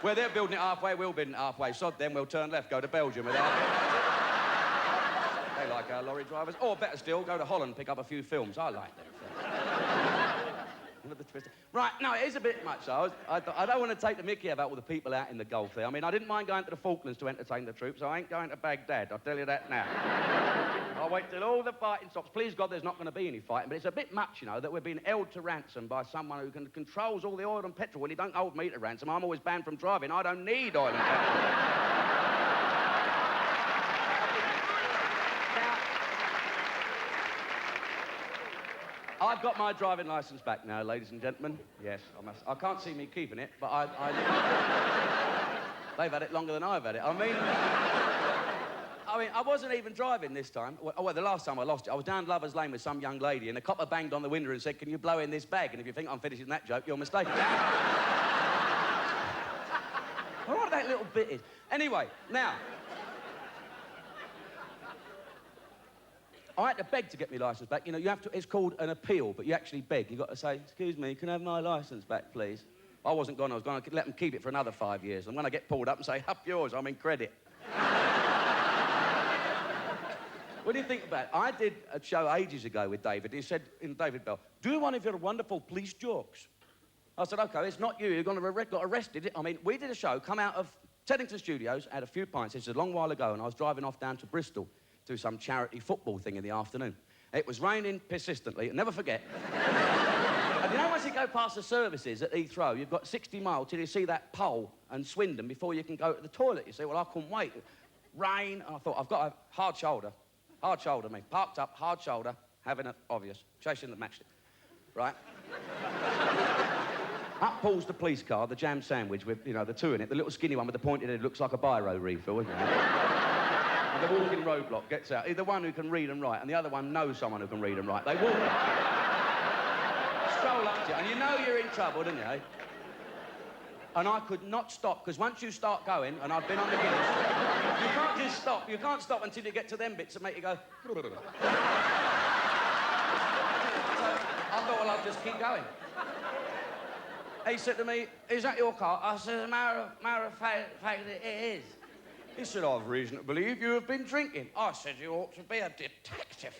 Where they're building it halfway, we'll build it halfway. Sod them, we'll turn left, go to Belgium without it. They like our lorry drivers. Or better still, go to Holland, pick up a few films. I like them films. Right, no, it is a bit much, though. I don't want to take the mickey about all the people out in the Gulf there. I mean, I didn't mind going to the Falklands to entertain the troops. I ain't going to Baghdad, I'll tell you that now. I'll wait till all the fighting stops. Please, God, there's not going to be any fighting, but it's a bit much, you know, that we're being held to ransom by someone who controls all the oil and petrol. Well, he don't hold me to ransom. I'm always banned from driving. I don't need oil and petrol. I've got my driving licence back now, ladies and gentlemen. Yes, I can't see me keeping it, but they've had it longer than I've had it. I mean, I wasn't even driving this time. Well, the last time I lost it, I was down Lover's Lane with some young lady, and the copper banged on the window and said, "Can you blow in this bag?" And if you think I'm finishing that joke, you're mistaken. What that little bit is. Anyway, now... I had to beg to get my licence back. You know, you have to... It's called an appeal, but you actually beg. You've got to say, "Excuse me, can I have my licence back, please?" I wasn't gone. I was going to let them keep it for another 5 years. And when I get pulled up and say, "Up yours, I'm in credit." What do you think about it? I did a show ages ago with David. He said, in David Bell, "Do one of your wonderful police jokes." I said, "OK, it's not you. You're going to got arrested." I mean, we did a show, come out of Teddington Studios, had a few pints. This is a long while ago, and I was driving off down to Bristol to some charity football thing in the afternoon. It was raining persistently, never forget. And you know, once you go past the services at Heathrow, you've got 60 miles till you see that pole and Swindon before you can go to the toilet. You say, "Well, I couldn't wait." Rain, and I thought, I've got a hard shoulder, me. Parked up, hard shoulder, having it obvious. Chasing the matchstick, right? Up pulls the police car, the jam sandwich with, you know, the two in it. The little skinny one with the pointed head looks like a biro refill, isn't it? And the walking roadblock gets out. Either one who can read and write, and the other one knows someone who can read and write. They walk stroll up to you, and you know you're in trouble, don't you? And I could not stop, because once you start going, and I've been on the Guinness, you can't just stop. You can't stop until you get to them bits that make you go... So I thought, well, I'll just keep going. He said to me, "Is that your car?" I said, "As a matter of fact, it is." He said, "I've reason to believe you have been drinking." I said, "You ought to be a detective."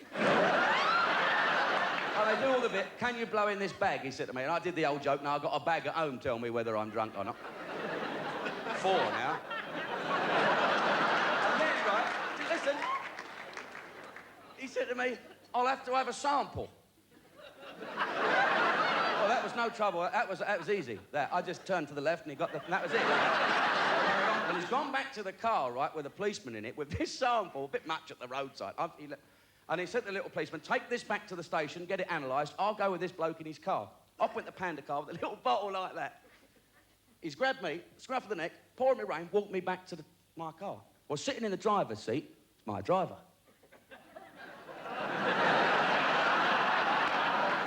And they do all the bit, "Can you blow in this bag?" he said to me. And I did the old joke, "Now I've got a bag at home, tell me whether I'm drunk or not." 4 now. And then, right, listen. He said to me, "I'll have to have a sample." Well, that was no trouble. That was easy. I just turned to the left and he got the... And that was it. And he's gone back to the car, right, with a policeman in it, with this sample, a bit much at the roadside. And he said to the little policeman, "Take this back to the station, get it analysed. I'll go with this bloke in his car." Off went the Panda car with a little bottle like that. He's grabbed me, scruff of the neck, pouring me rain, walked me back to my car. Well, sitting in the driver's seat, it's my driver.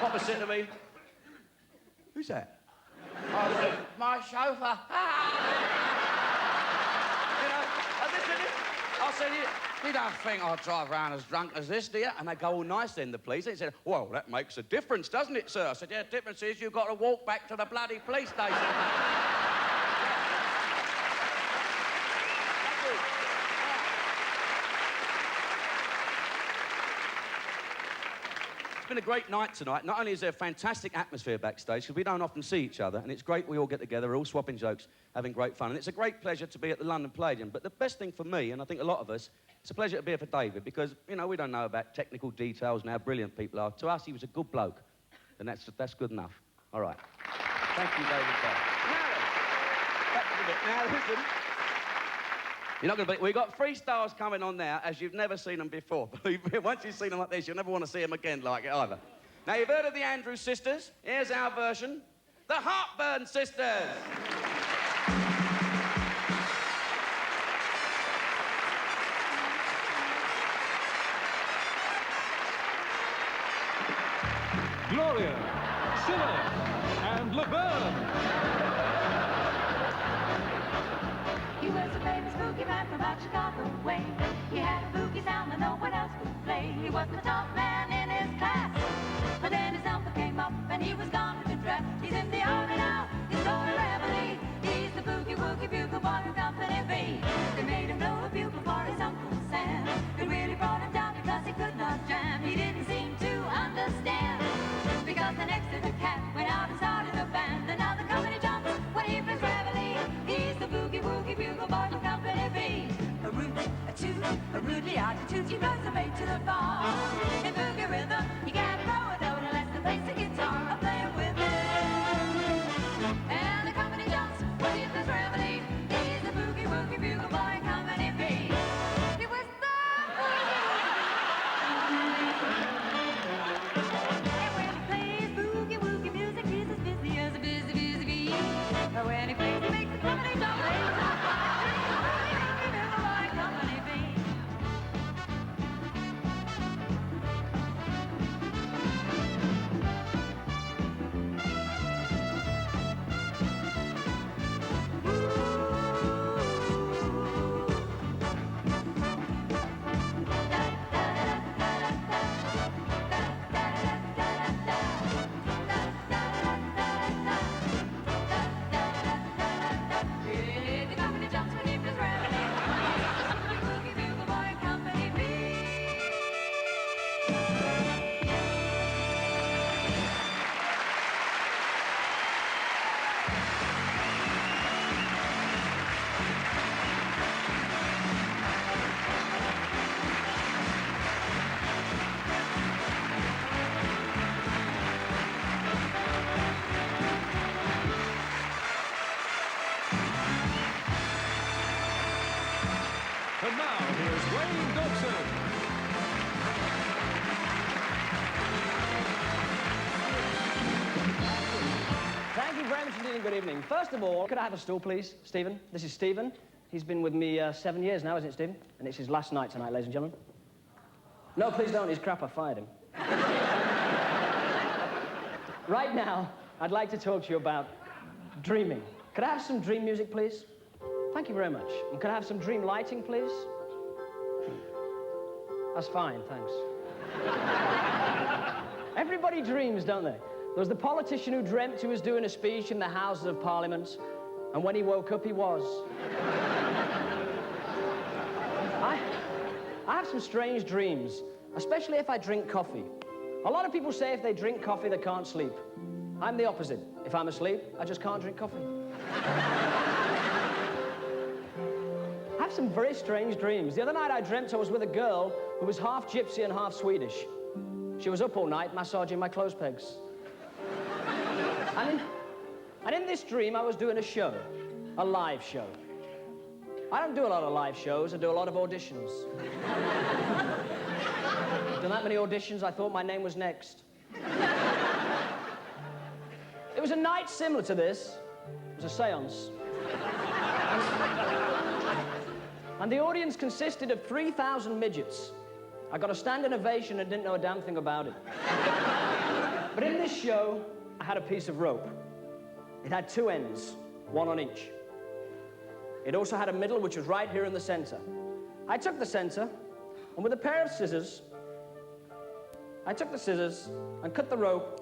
Opposite of me, "Who's that?" I said, "My chauffeur." I said, "You don't think I'll drive around as drunk as this, do you?" And they go, "All nice then, the police." He said, "Well, that makes a difference, doesn't it, sir?" I said, "Yeah, the difference is you've got to walk back to the bloody police station." It's been a great night tonight. Not only is there a fantastic atmosphere backstage, because we don't often see each other, and it's great we all get together, we're all swapping jokes, having great fun, and it's a great pleasure to be at the London Palladium. But the best thing for me, and I think a lot of us, it's a pleasure to be here for David, because, you know, we don't know about technical details and how brilliant people are. To us, he was a good bloke, and that's good enough. All right. Thank you, David. Back to the bit. Now, listen. You're not going to believe... We've got 3 stars coming on now, as you've never seen them before. Believe me, once you've seen them like this, you'll never want to see them again like it either. Now, you've heard of the Andrews sisters. Here's our version. the Heartburn Sisters. Gloria, Scylla, and Laverne. He was a baby spooky man from out Chicago way. He had a boogie sound that no one else could play. He was the top man in his class. But then his number came up and he was gone with the draft. He's in the army now, he's going Reveille. He's the boogie woogie bugle boy from Company B. They made him blow a bugle for his Uncle Sam. It really brought him down because he could not jam. He didn't seem to understand. Because the next to the cat went out and started a band. And now the company jumps when he plays Reveille. He's the boogie woogie bugle boy from Company B. A root, a toot, a rudely odd toot. He blows a mate to the bar. In boogie rhythm, you can't throw a note unless the plays the guitar or play it with him. And the company jumps when he plays Reveille. He's the boogie woogie bugle boy in Company B. He was the when he plays, he makes the company jump. Company B. And now, here's Wayne Dobson. Thank you very much indeed and good evening. First of all, could I have a stool, please, Stephen? This is Stephen. He's been with me 7 years now, isn't it, Stephen? And it's his last night tonight, ladies and gentlemen. No, please don't. He's crap. I fired him. Right now, I'd like to talk to you about dreaming. Could I have some dream music, please? Thank you very much. And could I have some dream lighting, please? That's fine, thanks. Everybody dreams, don't they? There was the politician who dreamt he was doing a speech in the Houses of Parliament, and when he woke up, he was. I have some strange dreams, especially if I drink coffee. A lot of people say if they drink coffee, they can't sleep. I'm the opposite. If I'm asleep, I just can't drink coffee. I have some very strange dreams. The other night I dreamt I was with a girl who was half gypsy and half Swedish. She was up all night massaging my clothes pegs. And in this dream I was doing a show, a live show. I don't do a lot of live shows, I do a lot of auditions. I've done that many auditions, I thought my name was next. It was a night similar to this. It was a séance. And the audience consisted of 3,000 midgets. I got a standing ovation and didn't know a damn thing about it. But in this show, I had a piece of rope. It had two ends, one on each. It also had a middle, which was right here in the center. I took the center, and with a pair of scissors, I took the scissors and cut the rope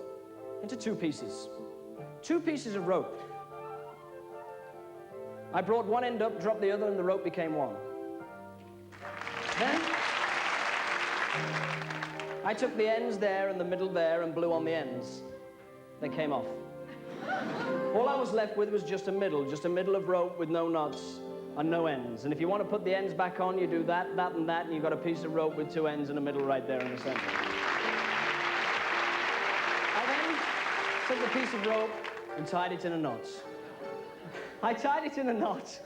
into two pieces. Two pieces of rope. I brought one end up, dropped the other, and the rope became one. Then, I took the ends there and the middle there and blew on the ends. They came off. All I was left with was just a middle of rope with no knots and no ends. And if you want to put the ends back on, you do that, that, and that, and you've got a piece of rope with two ends and a middle right there in the center. I then took the piece of rope and tied it in a knot. I tied it in a knot.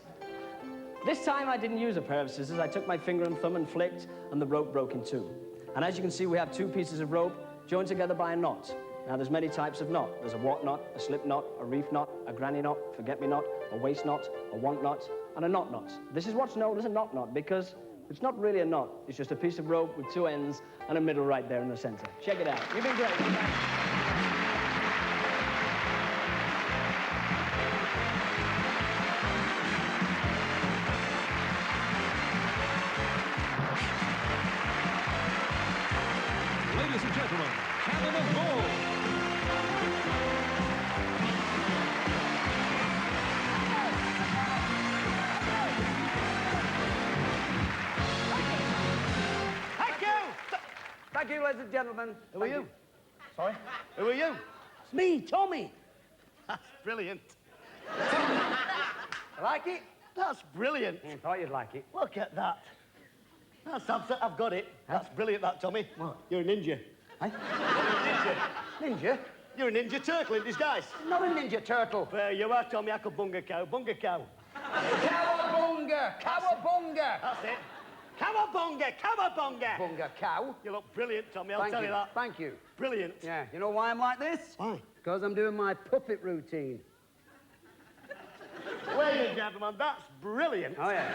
This time I didn't use a pair of scissors. I took my finger and thumb and flicked, and the rope broke in two. And as you can see, we have two pieces of rope joined together by a knot. Now, there's many types of knot. There's a what knot, a slip knot, a reef knot, a granny knot, forget-me-not, a waist knot, a want knot, and a knot knot. This is what's known as a knot knot because it's not really a knot. It's just a piece of rope with two ends and a middle right there in the center. Check it out. You've been great. Ladies and gentlemen, Cannon and Ball. Thank you! Thank you, ladies and gentlemen. Who are you? Sorry? Who are you? It's me, Tommy. That's brilliant. Like it? That's brilliant. I thought you'd like it. Look at that. That's absolutely, I've got it. That's brilliant, that, Tommy. What? You're a ninja. Huh? You're a ninja. Ninja? You're a ninja turtle in disguise. Not a ninja turtle. There you are, Tommy. I could bunga cow. Bunga cow. Cowabunga! Cowabunga! That's it. Cowabunga! Cowabunga! Bunga cow. You look brilliant, Tommy. I'll Thank tell you. you that. Thank you. Brilliant. Yeah. You know why I'm like this? Why? Because I'm doing my puppet routine. Ladies and gentlemen, that's brilliant. Oh, yeah.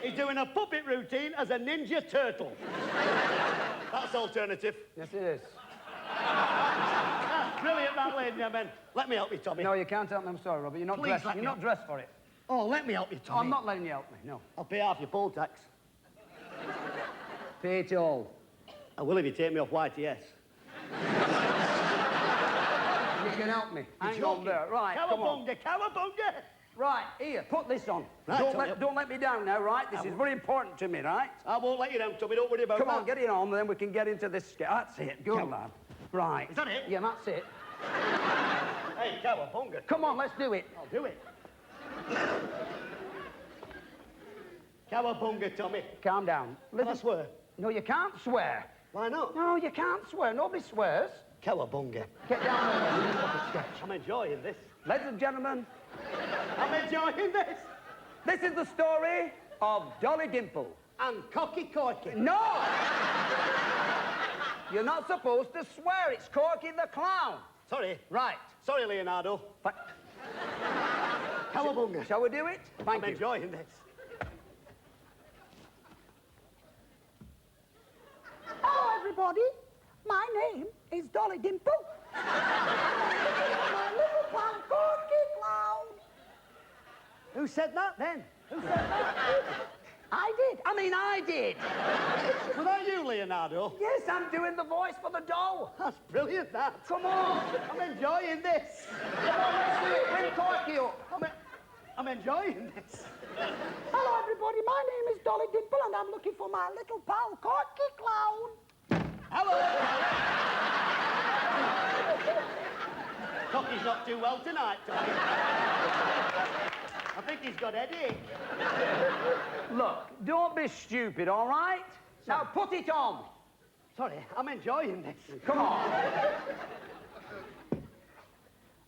He's doing a puppet routine as a ninja turtle. That's alternative. Yes, it is. That's brilliant, that, ladies and gentlemen. Let me help you, Tommy. No, you can't help me. I'm sorry, Robert. You're not Please dressed. let You're me not help. dressed for it. Oh, let me help you, Oh, Tommy. I'm not letting you help me. No. I'll pay half your poll tax. Pay it all. I will if you take me off YTS. You can help me. You're Hang on joking. there. Right, come on. Cowabunga, cowabunga! Right, here, put this on. Right, Don't let me down now, right? This is very important to me, right? I won't let you down, Tommy. Don't worry about Come that. on, get it on, then we can get into this. That's it. Good lad. Right. Is that it? Yeah, that's it. Hey, cowabunga. Come on, let's do it. I'll do it. Cowabunga, Tommy. Calm down. Can I swear? No, you can't swear. Why not? No, you can't swear. Nobody swears. Cowabunga. Get down there. I'm enjoying this. Ladies and gentlemen, I'm enjoying this. this is the story of Dolly Dimple. And Cocky Corky. No! You're not supposed to swear. It's Corky the Clown. Sorry. Right. Sorry, Leonardo. Cowabunga. Shall we do it? Thank I'm you. enjoying this. Hello, everybody. My name is Dolly Dimple. My little pal, Corky Clown. Who said that then? Who said that? I did. I did. Was that you, Leonardo? Yes, I'm doing the voice for the doll. That's brilliant, that. Come on. I'm enjoying this. Come on, let's do it. Bring Corky up. I'm enjoying this. Hello, everybody. My name is Dolly Dimple, and I'm looking for my little pal, Corky Clown. Hello. Cocky's not too well tonight, Tommy. I think he's got headache. Look, don't be stupid, all right? Now put it on. Sorry, I'm enjoying this. Come on.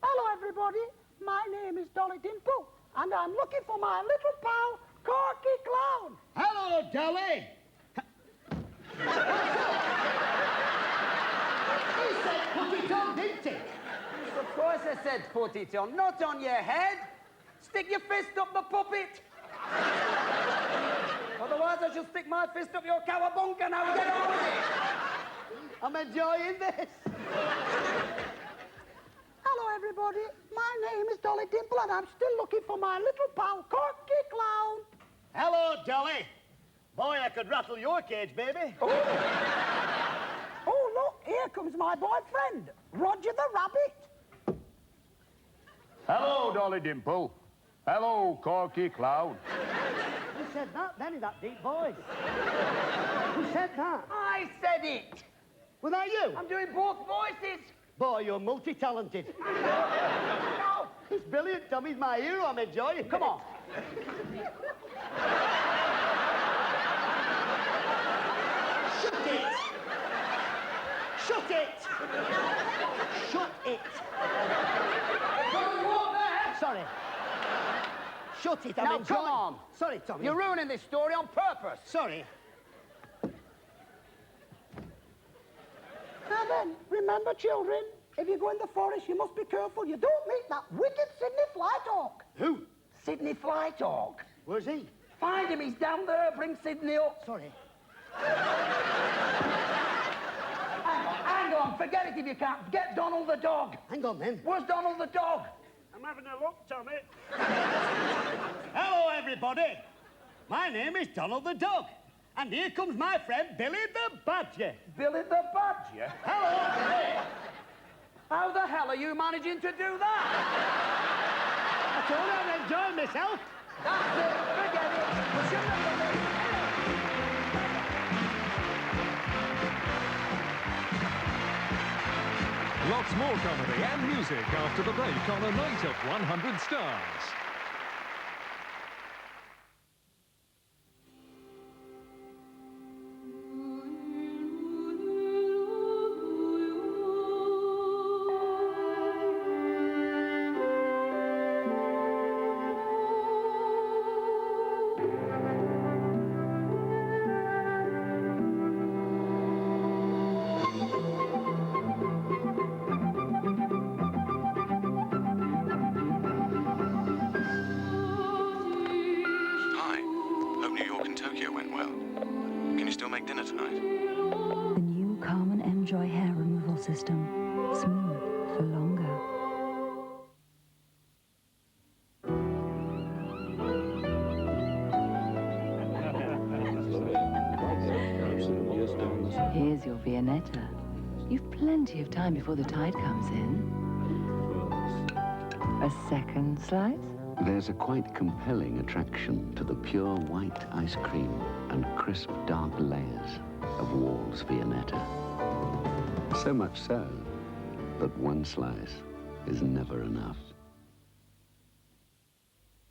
Hello, everybody. My name is Dolly Dimple, and I'm looking for my little pal, Corky Clown. Hello, Dolly. He said put it on, didn't he? Of course I said put it on. Not on your head. Stick your fist up the puppet. Otherwise, I shall stick my fist up your cowabunga. Now get on with it. I'm enjoying this. Hello, everybody. My name is Dolly Dimple, and I'm still looking for my little pal, Corky Clown. Hello, Dolly. Boy, I could rattle your cage, baby. Oh, look, here comes my boyfriend, Roger the Rabbit. Hello, Dolly Dimple. Hello, Corky Clown. Who said that then in that deep voice? Who said that? I said it. Was that you? I'm doing both voices. Boy, you're multi-talented. No. It's brilliant, Tommy. He's my hero. I'm enjoying it. Come on. Shut it! Shut it! Shut it! Don't walk there. Sorry. Shut it, I'm Now, enjoying... come on. Sorry, Tommy. You're ruining this story on purpose. Sorry. Now then, remember, children, If you go in the forest, you must be careful. You don't meet that wicked Sydney Flytalk. Who? Sydney Flytalk. Where's he? Find him. He's down there. Bring Sydney up. Sorry. Hang on. Forget it if you can't. Get Donald the dog. Hang on, then. Where's Donald the dog? I'm having a look, Tommy. Hello, everybody. My name is Donald the dog. And here comes my friend Billy the Badger. Billy the Badger? Hello. Hey. How the hell are you managing to do that? I told you I'd enjoy myself. That's it. Forget it. We shouldn't have done it. Lots more comedy and music after the break on A Night of 100 Stars. System. Smooth for longer. Here's your Viennetta. You've plenty of time before the tide comes in. A second slice? There's a quite compelling attraction to the pure white ice cream and crisp dark layers of Wall's Viennetta. So much so that one slice is never enough.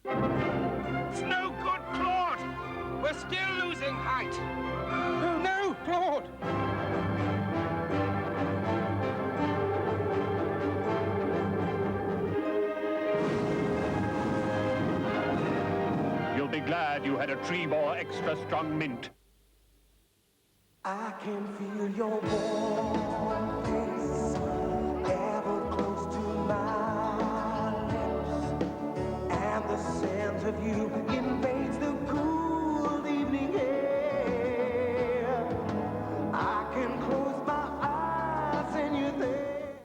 It's no good, Claude! We're still losing height! Oh, no, Claude! You'll be glad you had a Trebor extra strong mint. I can feel your warm face ever close to my lips, and the scent of you invades the cool evening air. I can close my eyes and you're there.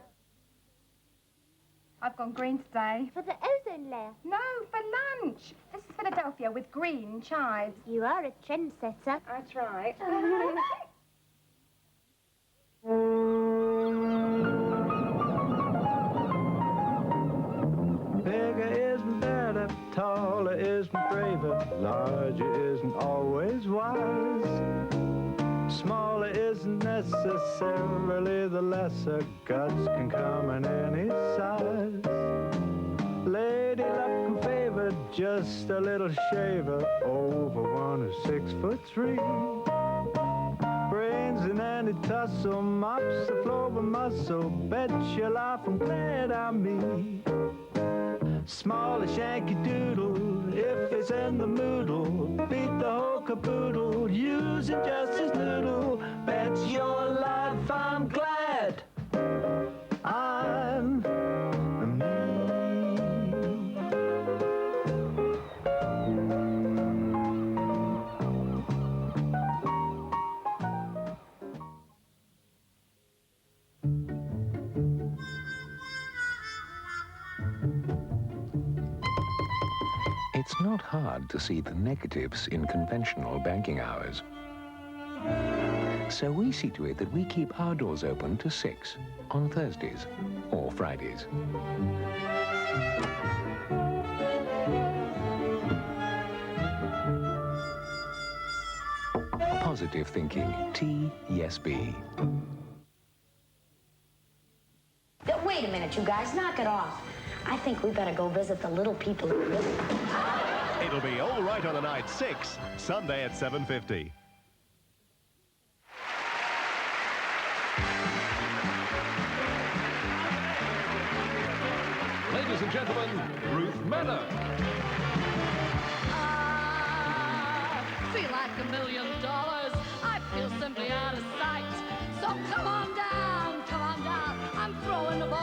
I've gone green today. For the ozone layer? No, for lunch. This is Philadelphia with green chives. You are a trendsetter. That's right. Bigger isn't better, taller isn't braver, larger isn't always wise. Smaller isn't necessarily the lesser, guts can come in any size. Lady luck and favor, just a little shaver over one who's 6'3". Brains in any tussle, mops the floor with muscle. Bet your life I'm glad I'm me. Small as Yankee Doodle, if it's in the moodle. Beat the whole caboodle, using just as little. Bet your life I'm glad I'm me. It's not hard to see the negatives in conventional banking hours. So we see to it that we keep our doors open to 6 on Thursdays or Fridays. Positive thinking. T-yes-B. Wait a minute, you guys. Knock it off. I think we better go visit the little people who live. It'll be all right on the night 6, Sunday at 7:50. Ladies and gentlemen, Ruth Manor. Feel like $1 million. I feel simply out of sight. So come on down, come on down. I'm throwing the ball.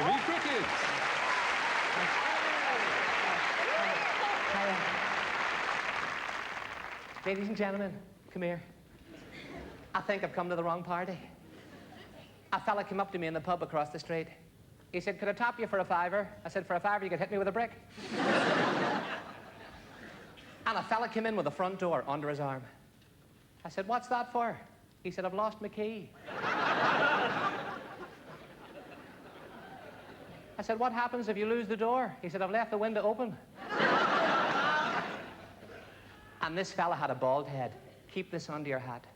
Jimmy Cricket. Ladies and gentlemen, come here. I think I've come to the wrong party. A fella came up to me in the pub across the street. He said, could I top you for a fiver? I said, for a fiver, you could hit me with a brick. And a fella came in with the front door under his arm. I said, what's that for? He said, I've lost my key. I said, what happens if you lose the door? He said, I've left the window open. And this fella had a bald head. Keep this under your hat.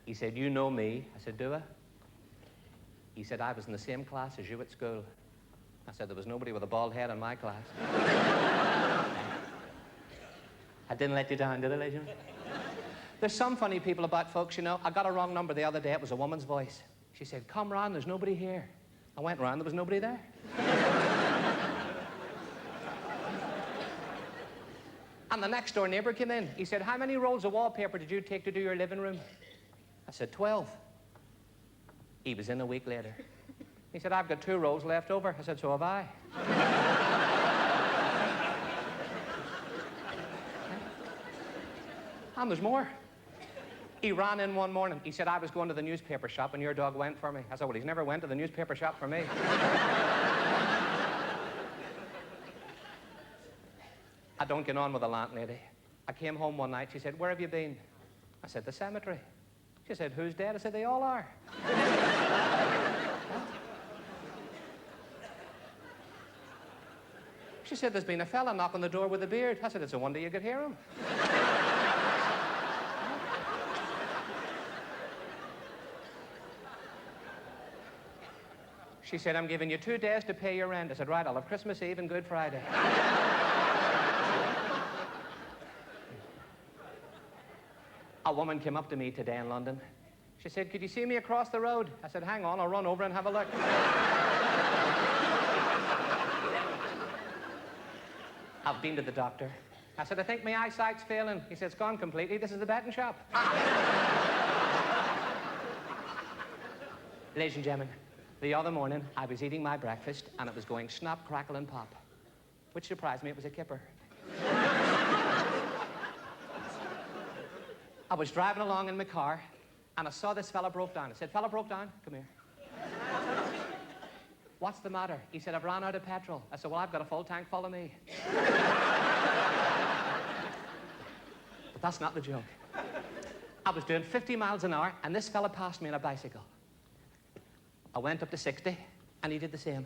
He said, you know me. I said, do I? He said, I was in the same class as you at school. I said, there was nobody with a bald head in my class. I didn't let you down, did I, legend? There's some funny people about folks, you know. I got a wrong number the other day. It was a woman's voice. She said, come round, there's nobody here. I went round, there was nobody there. And the next door neighbor came in. He said, how many rolls of wallpaper did you take to do your living room? I said, 12. He was in a week later. He said, I've got 2 rolls left over. I said, so have I. And there's more. He ran in one morning. He said, I was going to the newspaper shop and your dog went for me. I said, well, he's never went to the newspaper shop for me. I don't get on with the landlady. I came home one night. She said, where have you been? I said, the cemetery. She said, who's dead? I said, they all are. She said, there's been a fella knock on the door with a beard. I said, it's a wonder you could hear him. She said, I'm giving you 2 days to pay your rent. I said, right, I'll have Christmas Eve and Good Friday. A woman came up to me today in London. She said, could you see me across the road? I said, hang on, I'll run over and have a look. I've been to the doctor. I said, I think my eyesight's failing. He said, it's gone completely. This is the betting shop. Ladies and gentlemen, the other morning, I was eating my breakfast, and it was going snap, crackle, and pop, which surprised me. It was a kipper. I was driving along in my car, and I saw this fella broke down. I said, fella broke down? Come here. What's the matter? He said, I've run out of petrol. I said, well, I've got a full tank full of me. But that's not the joke. I was doing 50 miles an hour, and this fella passed me on a bicycle. I went up to 60, and he did the same.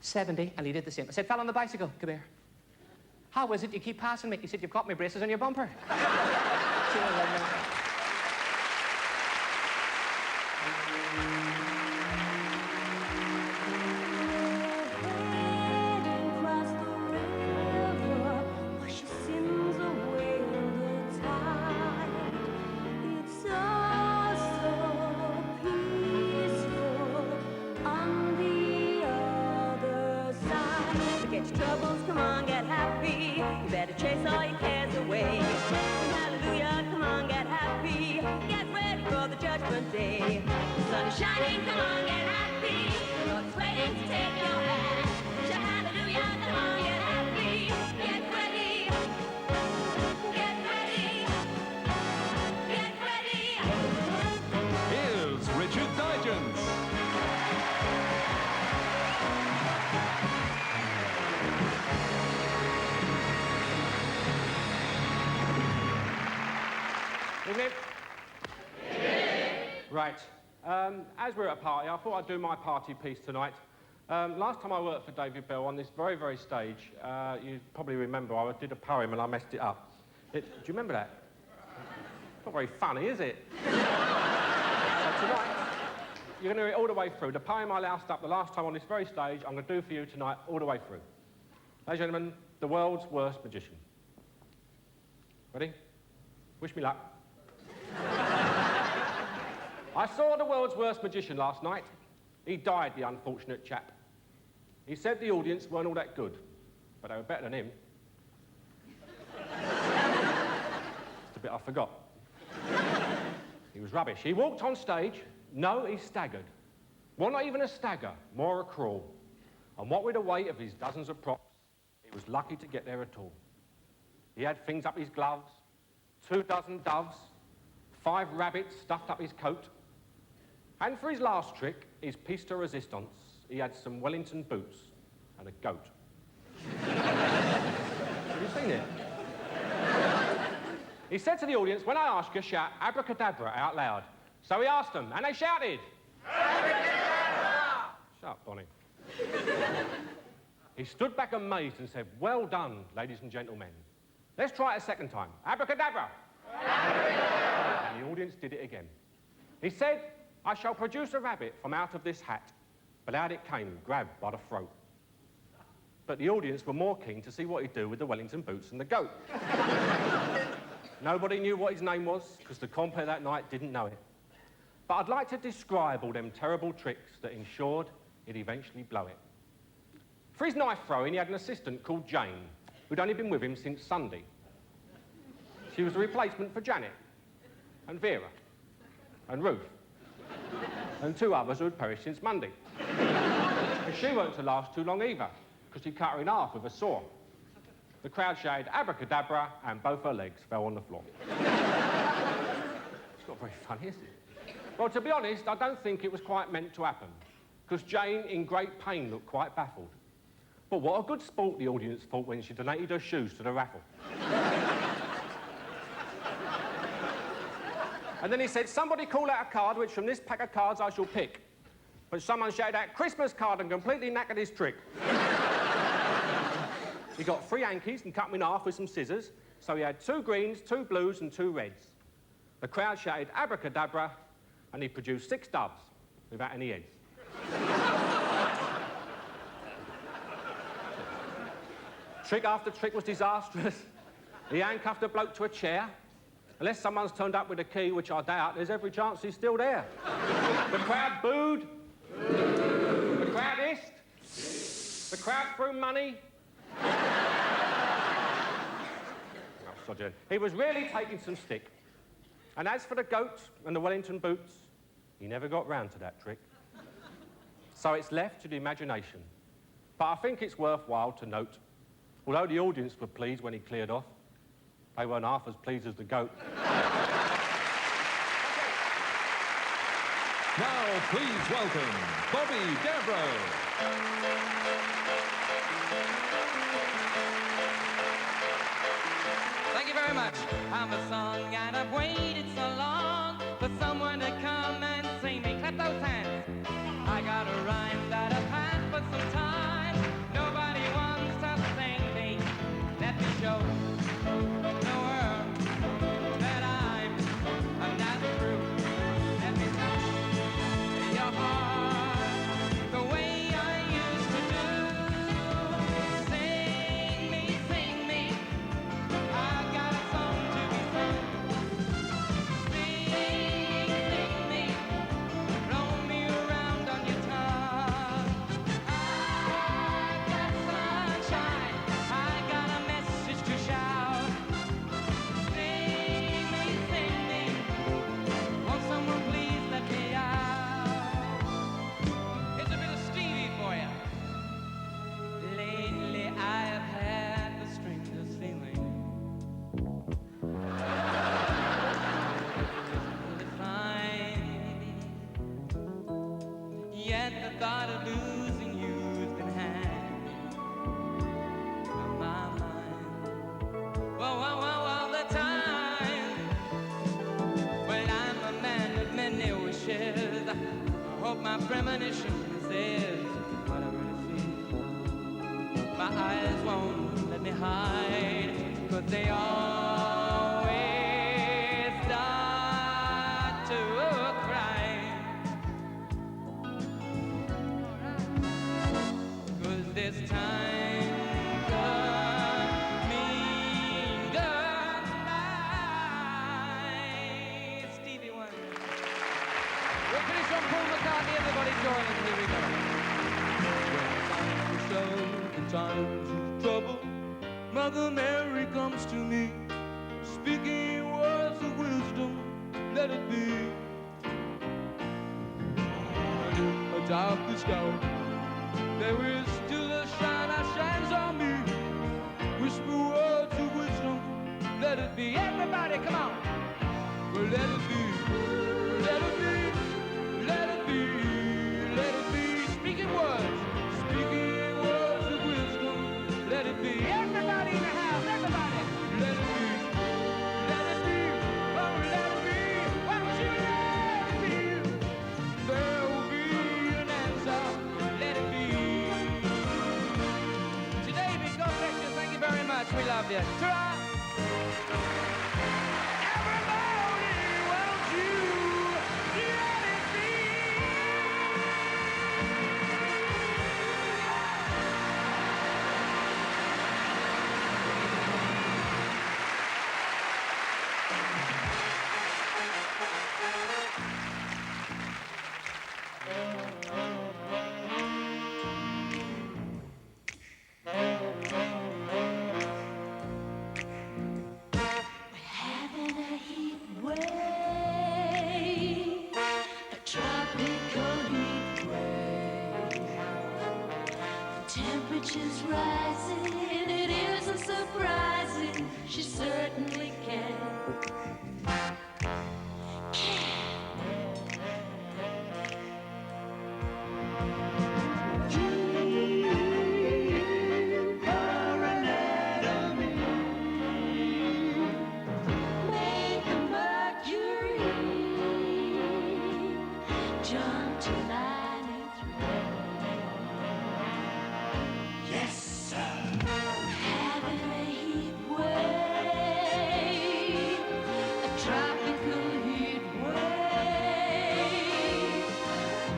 70, and he did the same. I said, fella on the bicycle, come here. How is it you keep passing me? He said, you've got my braces on your bumper. Right. As we're at a party, I thought I'd do my party piece tonight. Last time I worked for David Bell on this very, very stage, you probably remember I did a poem and I messed it up. Do you remember that? Not very funny, is it? So tonight, you're going to hear it all the way through. The poem I loused up the last time on this very stage, I'm going to do for you tonight all the way through. Ladies and gentlemen, the world's worst magician. Ready? Wish me luck. I saw the world's worst magician last night. He died, the unfortunate chap. He said the audience weren't all that good, but they were better than him. It's the bit I forgot. He was rubbish. He walked on stage. No, he staggered. Well, not even a stagger, more a crawl. And what with the weight of his dozens of props, he was lucky to get there at all. He had things up his gloves, 2 dozen doves, 5 rabbits stuffed up his coat. And for his last trick, his piece de resistance, he had some Wellington boots and a goat. Have you seen it? He said to the audience, when I ask you, shout abracadabra out loud. So he asked them, and they shouted. Abracadabra! Shut up, Bonnie. He stood back amazed and said, well done, ladies and gentlemen. Let's try it a second time. Abracadabra! Abracadabra! And the audience did it again. He said, I shall produce a rabbit from out of this hat. But out it came, grabbed by the throat. But the audience were more keen to see what he'd do with the Wellington boots and the goat. Nobody knew what his name was, because the compere that night didn't know it. But I'd like to describe all them terrible tricks that ensured he'd eventually blow it. For his knife throwing, he had an assistant called Jane, who'd only been with him since Sunday. She was a replacement for Janet, and Vera, and Ruth, and 2 others who had perished since Monday. And she weren't to last too long either, because he cut her in half with a saw. The crowd shouted abracadabra, and both her legs fell on the floor. It's not very funny, is it? Well, to be honest, I don't think it was quite meant to happen, because Jane, in great pain, looked quite baffled. But what a good sport the audience thought when she donated her shoes to the raffle. And then he said, somebody call out a card which from this pack of cards I shall pick. But someone shouted out, Christmas card, and completely knackered his trick. He got 3 Yankees and cut them in half with some scissors, so he had 2 greens, 2 blues, and 2 reds. The crowd shouted abracadabra, and he produced 6 doves without any heads. Trick after trick was disastrous. He handcuffed a bloke to a chair. Unless someone's turned up with a key, which I doubt, there's every chance he's still there. The crowd booed. The crowd hissed. The crowd threw money. He was really taking some stick. And as for the goat and the Wellington boots, he never got round to that trick. So it's left to the imagination. But I think it's worthwhile to note, although the audience were pleased when he cleared off, they weren't half as pleased as the goat. Now, please welcome Bobby Jethro. Thank you very much. I'm a song and I've waited so long for someone to come and sing me. Clap those hands. I got a rhyme that I've had for some time. Nobody wants to sing me. Let me show the world that I'm not through. Let me touch your heart the way I used to do. Sing me, sing me. I've got a song to be sung. Sing me, blow me around on your tongue. I've got sunshine, I got a message to shout. Sing me, won't someone please let me out? It's a bit of Stevie for you. Lately I've had the strangest feeling. Yet the thought of losing you's been hanging on my mind. All the time. Well, I'm a man of many wishes. I hope my premonition says what I really feel. My eyes won't let me hide, 'cause they always start to cry. 'Cause this time coming goodnight. Stevie Wonder. We'll finish on Paul McCartney. Everybody join us. Here we go. In times of trouble, Mother Mary comes to me, speaking words of wisdom, let it be. A stone. There is still a shine that shines on me. Whisper words of wisdom, let it be. Everybody, come on. Well, let it be, let it be, let it be, let it be. Speaking words of wisdom, let it be. Everybody in the house, everybody, let it be, let it be, oh, let it be. Won't you let it be? There will be an answer, let it be. Today, big God bless you, thank you very much, we love you. Ta-ra! Temperature's rising, it isn't surprising, she certainly can. Make the mercury jump to 93. Yes, sir. Having a heat wave, a tropical heat wave.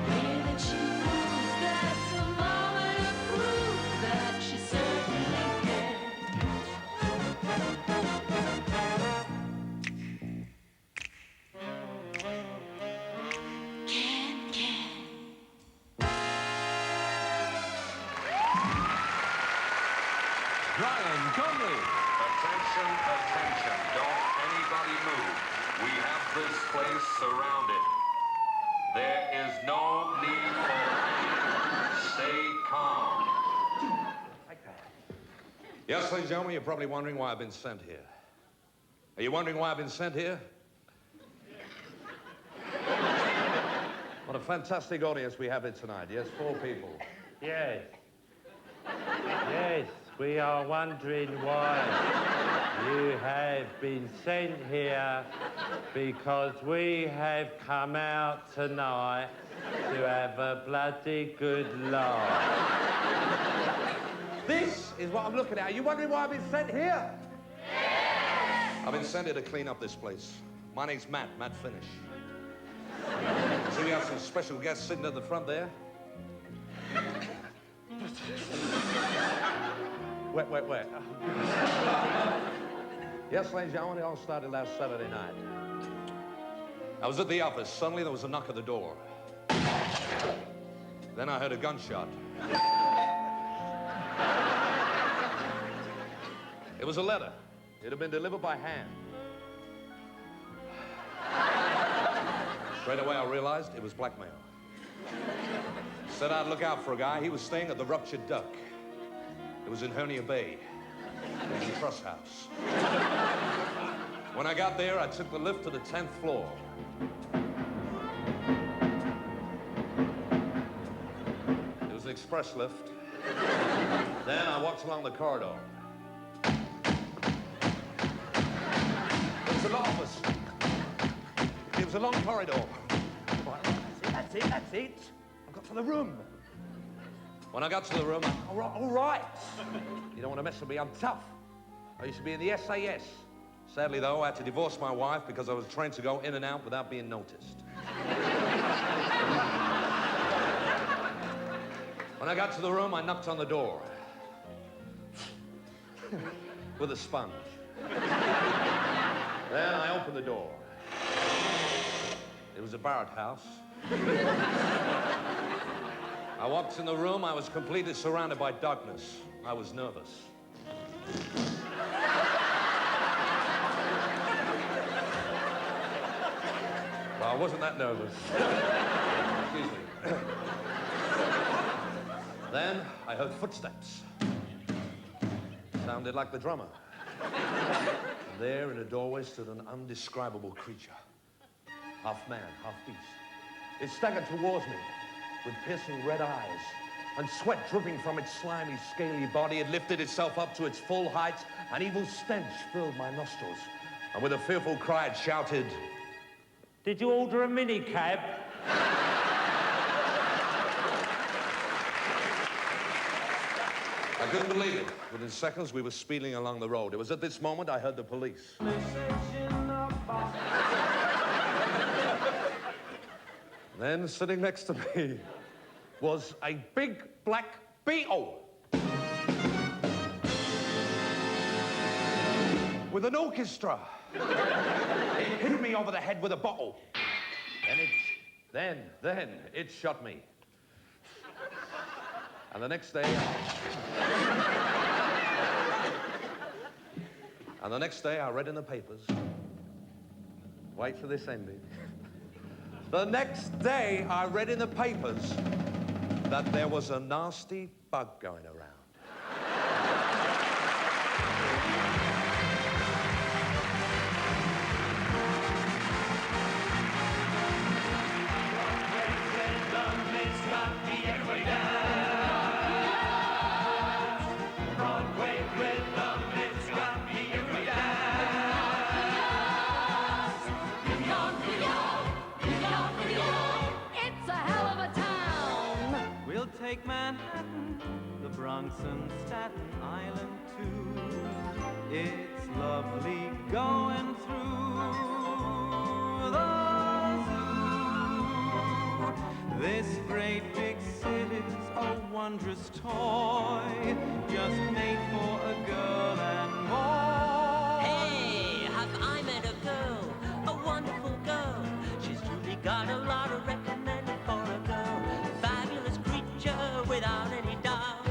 Way that she moves, that's a moment of proof that she certainly can. Brian Conley. Attention, attention. Don't anybody move. We have this place surrounded. There is no need for panic. Stay calm. Yes, ladies and gentlemen, you're probably wondering why I've been sent here. Are you wondering why I've been sent here? What a fantastic audience we have here tonight. Yes, 4 people. Yes. Yes, we are wondering why you have been sent here, because we have come out tonight to have a bloody good laugh. This is what I'm looking at. Are you wondering why I've been sent here? Yes! I've been sent here to clean up this place. My name's Matt Finish. So we have some special guests sitting at the front there. Wet. Yes, ladies and gentlemen, it all started last Saturday night. I was at the office. Suddenly, there was a knock at the door. Then I heard a gunshot. It was a letter. It had been delivered by hand. Straight away, I realized it was blackmail. Said I'd look out for a guy. He was staying at the Ruptured Duck. It was in Hernia Bay. It was the Truss House. When I got there, I took the lift to the 10th floor. It was an express lift. Then I walked along the corridor. There was a lot of us. It was a long corridor. That's it. I've got to the room. When I got to the room, All right. you don't want to mess with me, I'm tough. I used to be in the SAS. Sadly, though, I had to divorce my wife because I was trained to go in and out without being noticed. When I got to the room, I knocked on the door. With a sponge. Then I opened the door. It was a Barrett house. I walked in the room. I was completely surrounded by darkness. I was nervous. Well, I wasn't that nervous. Excuse me. then I heard footsteps. Sounded like the drummer. There in a doorway stood an undescribable creature. Half man, half beast. It staggered towards me with piercing red eyes and sweat dripping from its slimy, scaly body. It lifted itself up to its full height. An evil stench filled my nostrils. And with a fearful cry, it shouted, "Did you order a minicab?" I couldn't believe it. Within seconds, we were speeding along the road. It was at this moment I heard the police. Then, sitting next to me, was a big black beetle with an orchestra. It hit me over the head with a bottle. Then it shot me. And the next day, I read in the papers. Wait till this ended. The next day, I read in the papers that there was a nasty bug going around. Take Manhattan, the Bronx and Staten Island too. It's lovely going through the zoo. This great big city's a wondrous toy, just made for a girl and boy. Hey, have I met a girl, a wonderful girl? She's truly got a lot of recommended for a girl. Fabulous creature without any doubt.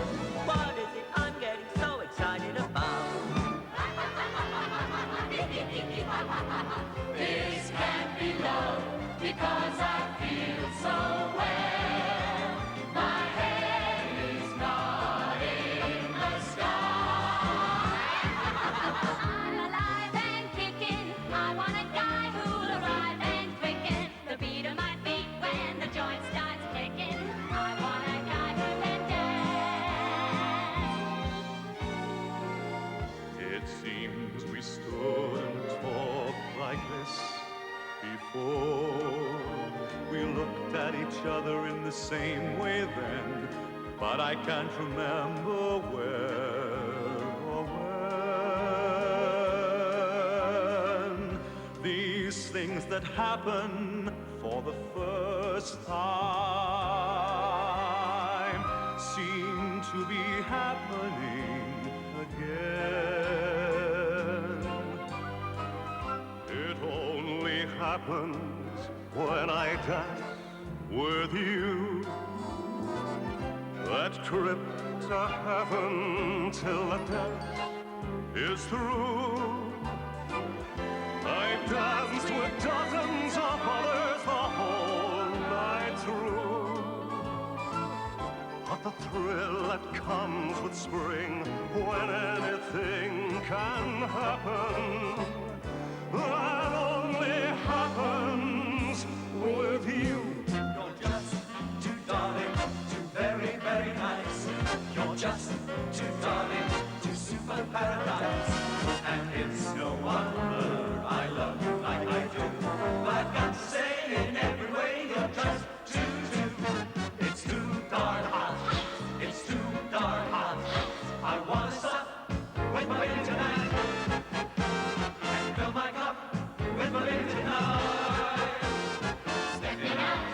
What is it I'm getting so excited about? This can't be love because I feel so well. My head is not in the sky. I'm alive and kicking. I want a guy who'll arrive and quicken the beat of my feet when the joint starts clicking. I want a guy who can dance. It seems we stood and talked like this before. We looked at each other in the same way then, but I can't remember where or when. These things that happen for the first time seem to be happening again. It only happens when I dance with you. That trip to heaven till the dance is through. I danced with dozens of others the whole night through. But the thrill that comes with spring, when anything can happen, that only happens with you. You're just too darling, too very, very nice. You're just too darling, too super paradise. And it's no wonder I love you like I do. I've got to say in every way you're just too. It's too darn hot. It's too darn hot. I wanna suck with my baby tonight and fill my cup with my baby tonight. Stepping out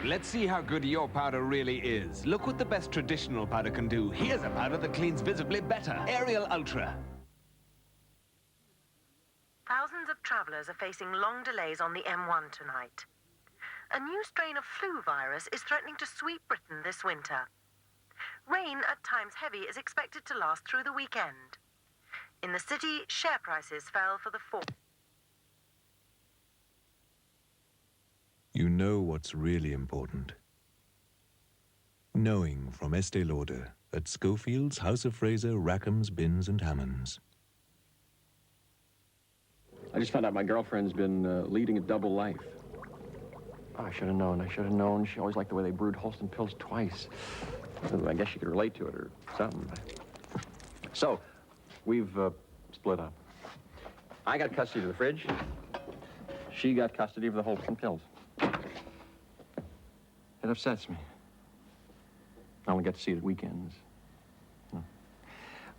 let's see how good your powder really is. Look what the best traditional powder can do. Here's a powder that cleans visibly better. Ariel Ultra. Thousands of travellers are facing long delays on the M1 tonight. A new strain of flu virus is threatening to sweep Britain this winter. Rain, at times heavy, is expected to last through the weekend. In the city, share prices fell for the fourth. You know what's really important. Knowing from Estee Lauder at Schofield's, House of Fraser, Rackham's, Binns and Hammonds. I just found out my girlfriend's been leading a double life. Oh, I should have known. I should have known. She always liked the way they brewed Holston pills twice. I guess she could relate to it or something. So, we've split up. I got custody of the fridge. She got custody of the Holston pills. It upsets me. I only get to see it at weekends.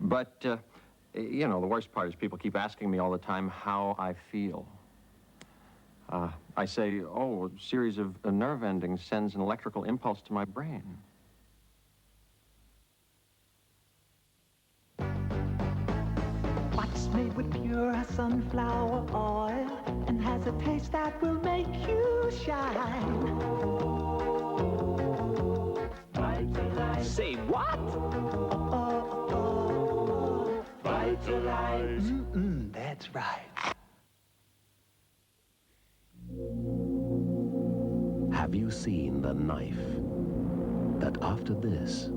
But, you know, the worst part is people keep asking me all the time how I feel. I say, oh, a series of nerve endings sends an electrical impulse to my brain. What's made with pure sunflower oil and has a taste that will make you shine. Vitalize. Say what? Vitalize. That's right. Have you seen the knife that after this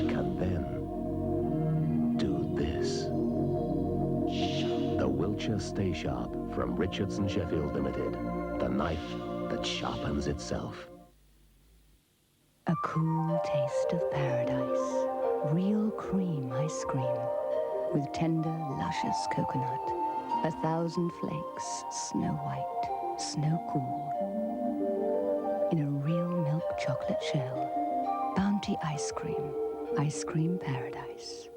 can then do this? The Wiltshire Stay Sharp from Richardson Sheffield Limited. The knife that sharpens itself. A cool taste of paradise. Real cream ice cream with tender, luscious coconut. 1,000 flakes, snow white, snow cool. In a real milk chocolate shell. Bounty ice cream paradise.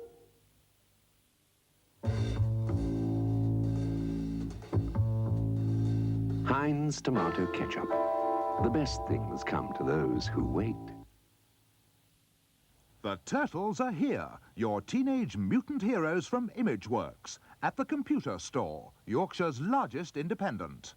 Heinz tomato ketchup. The best things come to those who wait. The Turtles are here, your teenage mutant heroes from Imageworks, at the Computer Store, Yorkshire's largest independent.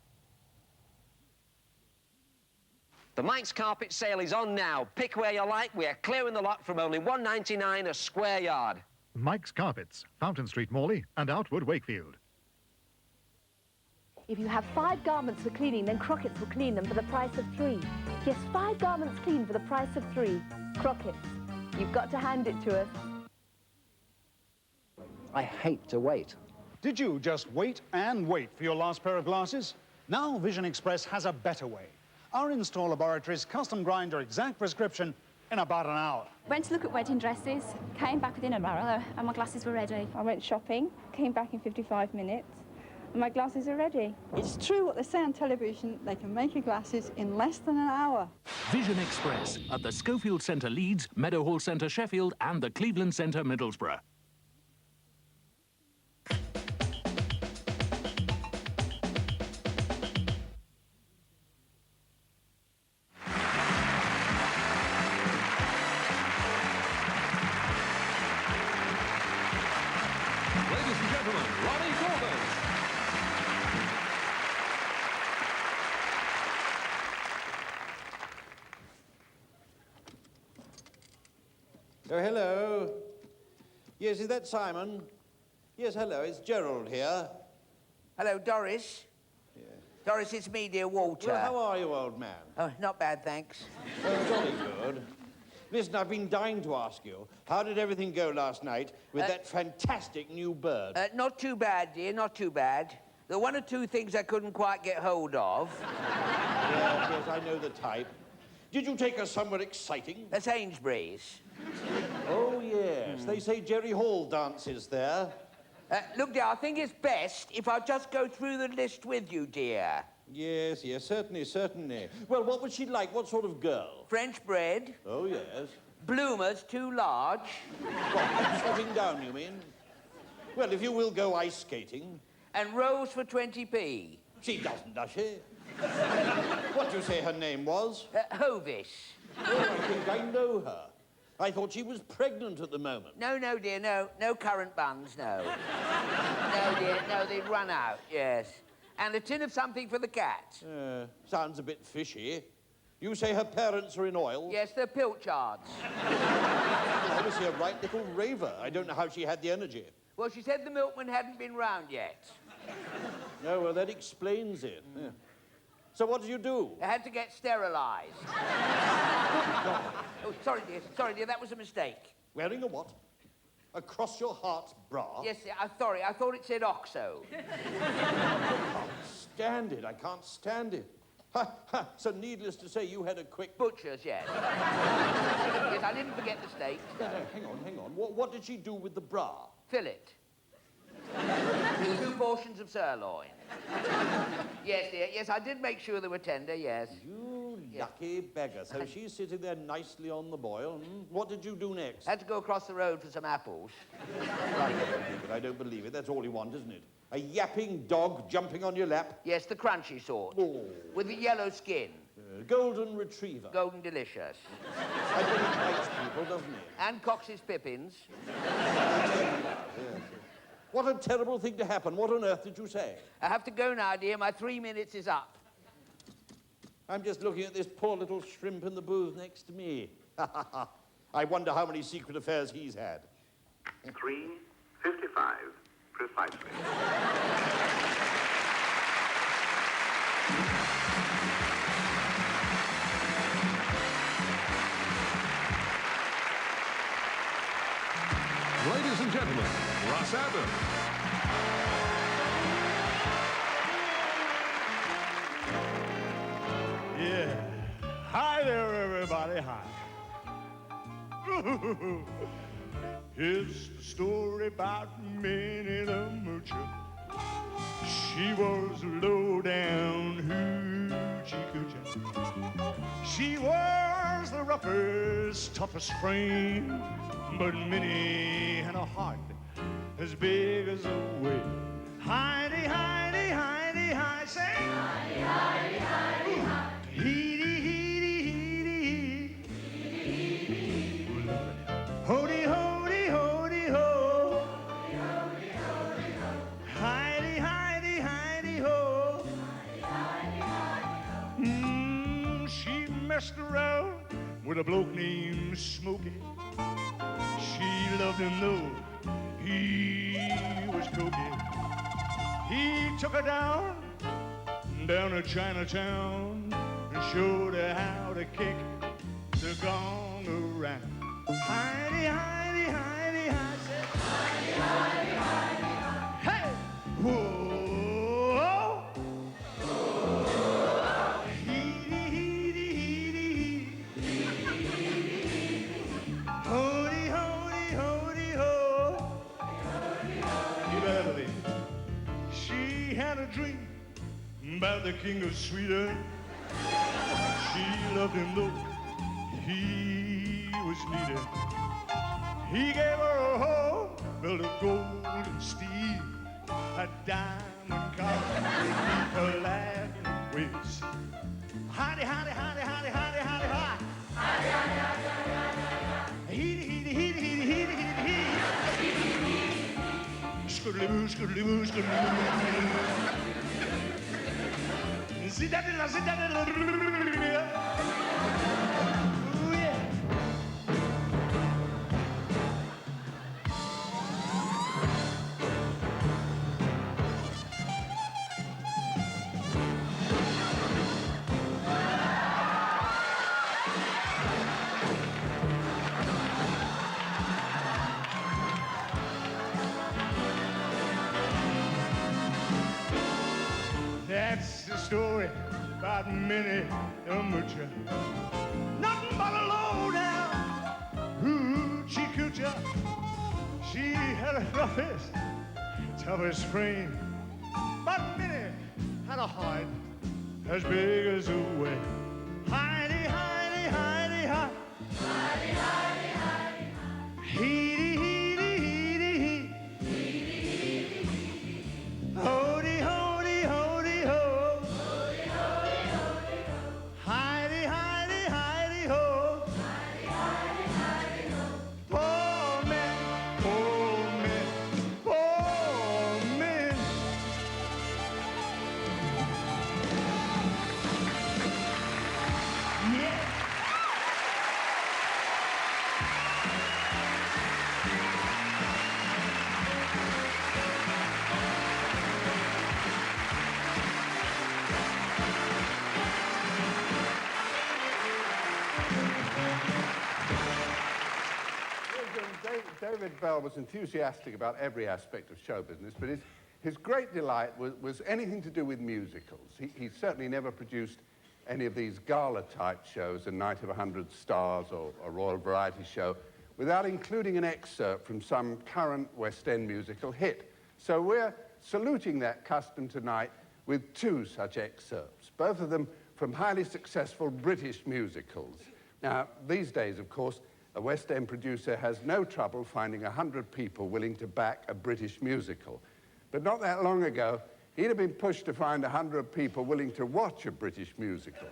The Mike's Carpet sale is on now. Pick where you like. We're clearing the lot from only $1.99 a square yard. Mike's Carpets, Fountain Street, Morley, and Outwood, Wakefield. If you have 5 garments for cleaning, then Crockett's will clean them for the price of 3. Yes, 5 garments clean for the price of 3. Crockett's. You've got to hand it to us. I hate to wait. Did you just wait and wait for your last pair of glasses? Now Vision Express has a better way. Our in-store laboratories custom grind your exact prescription in about an hour. Went to look at wedding dresses, came back within an hour, and my glasses were ready. I went shopping, came back in 55 minutes, and my glasses are ready. It's true what they say on television, they can make your glasses in less than an hour. Vision Express at the Schofield Centre Leeds, Meadowhall Centre Sheffield, and the Cleveland Centre Middlesbrough. Ladies and gentlemen, Ronnie Corbett. Oh, hello. Yes, is that Simon? Yes, hello, it's Gerald here. Hello, Doris. Yeah. Doris, it's me, dear Walter. Well, how are you, old man? Oh, not bad, thanks. Oh, jolly good. Listen, I've been dying to ask you, how did everything go last night with that fantastic new bird? Not too bad, dear, not too bad. There were 1 or 2 things I couldn't quite get hold of. Yes, I know the type. Did you take her somewhere exciting? Sainsbury's. Oh, yes. They say Jerry Hall dances there. Look, dear, I think it's best if I just go through the list with you, dear. Yes, yes, certainly, certainly. Well, what was she like? What sort of girl? French bread. Oh, yes. Bloomers too large. What, stepping down, you mean? Well, if you will go ice skating. And rolls for 20p. She doesn't, does she? What do you say her name was? Hovis. Oh, I think I know her. I thought she was pregnant at the moment. No, no, dear, no. No currant buns, no. No, dear, no, they'd run out, yes. And a tin of something for the cat. Sounds a bit fishy. You say her parents are in oil? Yes, they're pilchards. I was a right little raver. I don't know how she had the energy. Well, she said the milkman hadn't been round yet. No, well, that explains it. Yeah. So what did you do? I had to get sterilised. Oh, sorry, dear, that was a mistake. Wearing a what? Across your heart bra? Yes, sorry, I thought it said OXO. I can't stand it. So needless to say, you had a quick... Butcher's, yes. Yes, I didn't forget the steak. No, hang on. What did she do with the bra? Fillet. 2 portions of sirloin. Yes, dear, yes, I did make sure they were tender, yes. You lucky beggar. So she's sitting there nicely on the boil. What did you do next? Had to go across the road for some apples. I don't believe it. That's all you want, isn't it? A yapping dog jumping on your lap? Yes, the crunchy sort. Oh. With the yellow skin. Golden retriever. Golden delicious. I think it likes people, doesn't it? And Cox's Pippins. Yes. What a terrible thing to happen. What on earth did you say? I have to go now, dear. My 3 minutes is up. I'm just looking at this poor little shrimp in the booth next to me. I wonder how many secret affairs he's had. 3:55, precisely. Ladies and gentlemen, Russ Adams. Yeah. Hi there, everybody. Hi. It's the story about Minnie the Moocher. She was low down hoochie coochie. She was the roughest, toughest frame, but Minnie had a heart as big as a whale. Heidi, Heidi, Heidi, hi, say. Heidi, Heidi, Heidi, hi. Heedy, heedy, heedy, heedy. Hody, hody, hody, ho. Hody, hody, ho. Heidi, Heidi, Heidi, ho. Heidi, Heidi, ho. She messed around with a bloke named Smokey. She loved him though he was cookie. He took her down to Chinatown and showed her how to kick the gong around. Heidi, Heidi, Heidi, Heidi, Heidi, Heidi, Heidi, Heidi. Hey! Whoa! Whoa! Heedy, heedy, heedy, heedy. Hody, hody, hody, ho. You better believe it. She had a dream about the king of Sweden. She loved him though he was needed. He gave her a hoe built of gold and steel, a diamond collar beneath her laughing waist. Howdy, howdy, howdy, howdy, howdy, howdy, hi. Howdy, howdy, howdy, howdy, howdy, heedy, heedy, heedy, heedy, heedy, heedy, heedy. Scoodly-boo, scoodly-boo, scoodly-boo. Zidadilla, zidadilla. Ooh, yeah. That's the story about Minnie the Moocher. Nothing but a low down hoochie coocher. She had a roughest, toughest frame, but Minnie had a heart as big as a whale. Heidi, Heidi, Heidi, hi. Heidi, Heidi, Heidi, hi. Heedy, heedy, heedy, hee. Heedy, heedy, heedy. Hody, hody, hody, ho. Hody, hody, David Bell was enthusiastic about every aspect of show business, but his great delight was anything to do with musicals. He certainly never produced any of these gala-type shows, A Night of 100 Stars or a Royal Variety Show, without including an excerpt from some current West End musical hit. So we're saluting that custom tonight with two such excerpts, both of them from highly successful British musicals. Now, these days, of course, a West End producer has no trouble finding 100 people willing to back a British musical. But not that long ago, he'd have been pushed to find 100 people willing to watch a British musical.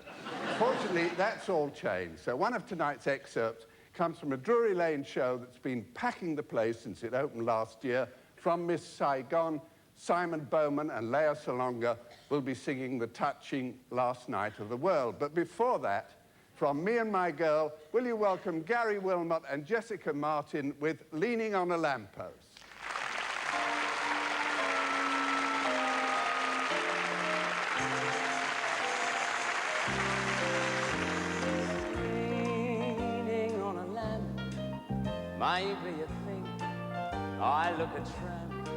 Fortunately, that's all changed. So one of tonight's excerpts comes from a Drury Lane show that's been packing the place since it opened last year. From Miss Saigon, Simon Bowman and Lea Salonga will be singing the touching Last Night of the World. But before that, from Me and My Girl, will you welcome Gary Wilmot and Jessica Martin with Leaning on a Lamppost. Leaning on a lamp, maybe you think I look a tramp,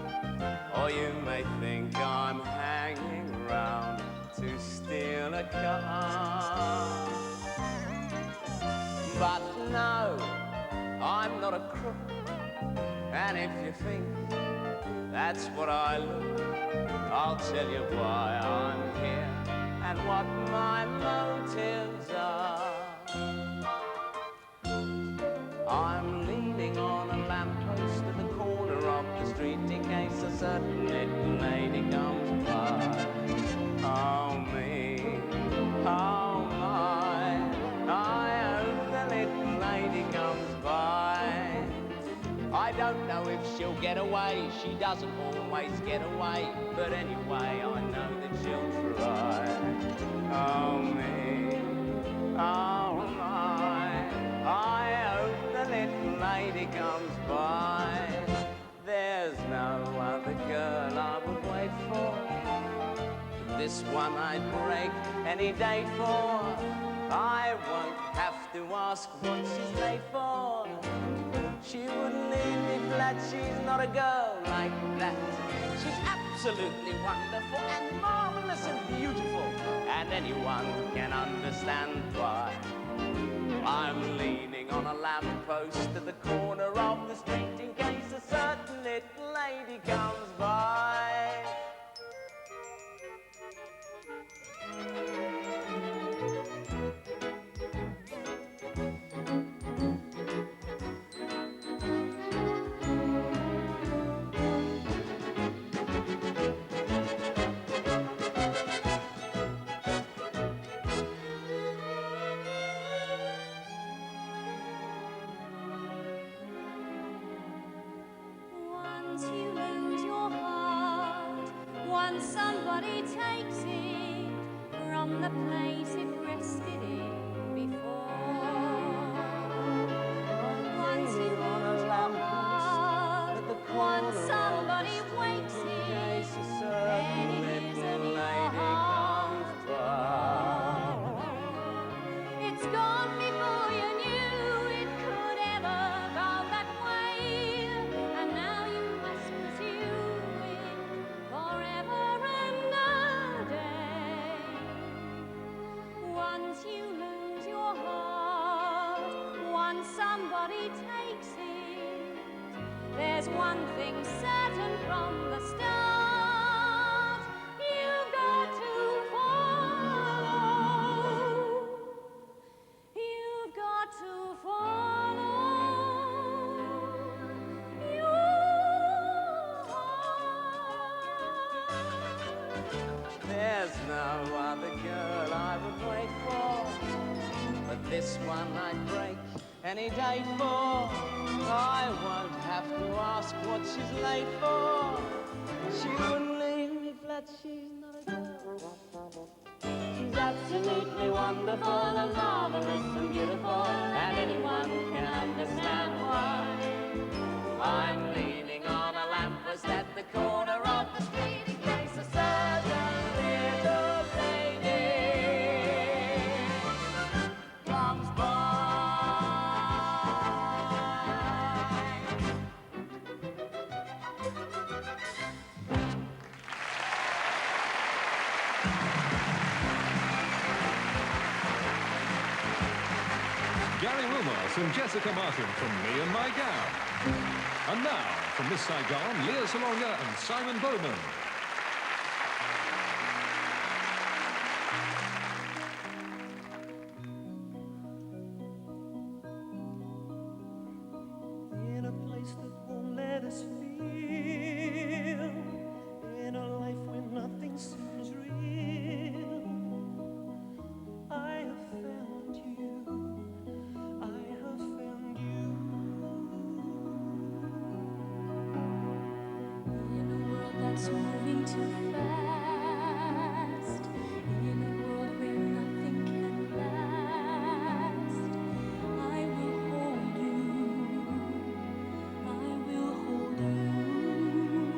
or you may think I'm hanging around to steal a car. But no, I'm not a crook, and if you think that's what I look, I'll tell you why I'm here and what my motives are. I'm leaning on a lamppost at the corner of the street in case a certain little lady comes by. Oh me, oh my, I hope the little lady comes by. I don't know if she'll get away, she doesn't always get away, but anyway I know that she'll try. Oh me, oh my, I hope the little lady comes by. There's no other girl I would wait for, this one I'd break any day for. I won't have to ask what she's late for. She wouldn't leave me flat, she's not a girl like that. She's absolutely wonderful and marvelous and beautiful, and anyone can understand why. I'm leaning on a lamppost at the corner of the street in case a certain little lady comes by. Once you lose your heart, once somebody takes it from the place it rested in before. Once you lose your heart, once somebody wakes it, then it isn't your heart. It's gone before you knew it could ever go that way, and now you must pursue it forever and a day. Once you lose your heart, once somebody takes it, there's one thing certain from the start: you've got to follow. You've got to follow your heart. There's no other girl I would wait for, but this one I'd break any day for. I won't have to ask what she's late for. She wouldn't leave me flat, she's not a girl. She's absolutely wonderful and marvelous and beautiful, and anyone can understand why. I'm leaning on a lamppost at the corner of the street in case a certain little lady comes by. Gary Wilmos and Jessica Martin from Me and My Gal. And now, from Miss Saigon, Leah Salonga and Simon Bowman. In a place that won't let us feel, in a life where nothing seems real, I have found you, I have found you. In a world that's moving too fast, in a world where nothing can last, I will hold you, I will hold you.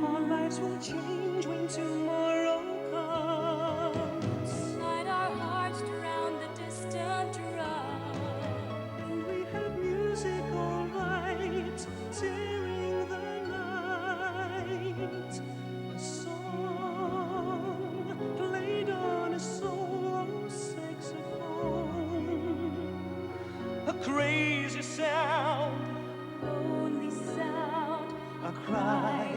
Our lives will change when tomorrow comes. Slide our hearts around the distant drum. We have music all night, tearing the night. A song played on a solo saxophone. A crazy sound, Lonely sound, a cry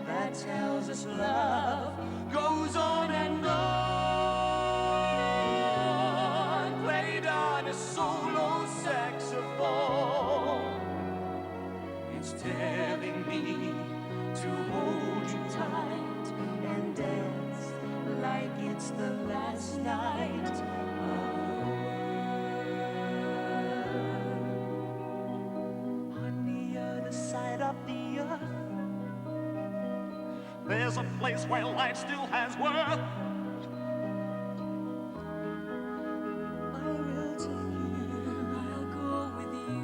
that tells us love goes on and on. Played on a solo saxophone. It's telling me to hold you tight and dance like it's the last night of on the other side of the earth. There's a place where life still has worth. I will take you, I'll go with you.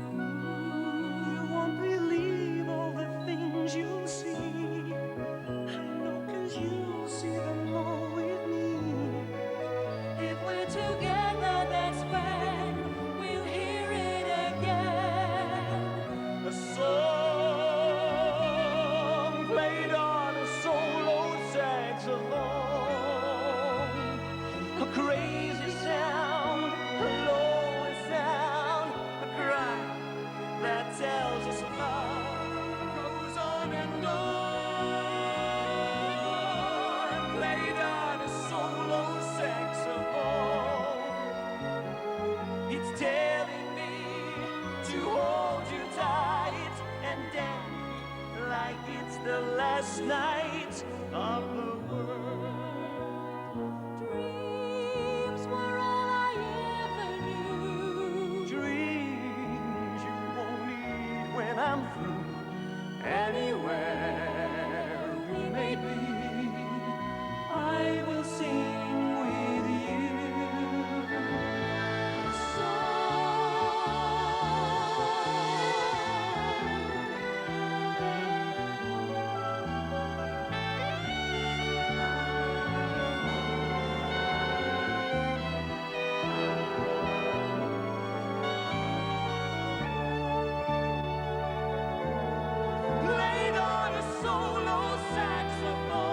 You won't believe all the things you'll see. I know 'cause you'll see them all with me. if we're together, that's when we'll hear it again. A song played on a solo saxophone. A crazy sound, a low sound, a cry that tells us love goes on and on. Played on a solo saxophone. It's telling me to hold you tight and dance like it's the last night of the world. Dreams were all I ever knew. Dreams you won't need when I'm through. Anywhere we may be, I will sing with you. Played on a solo saxophone.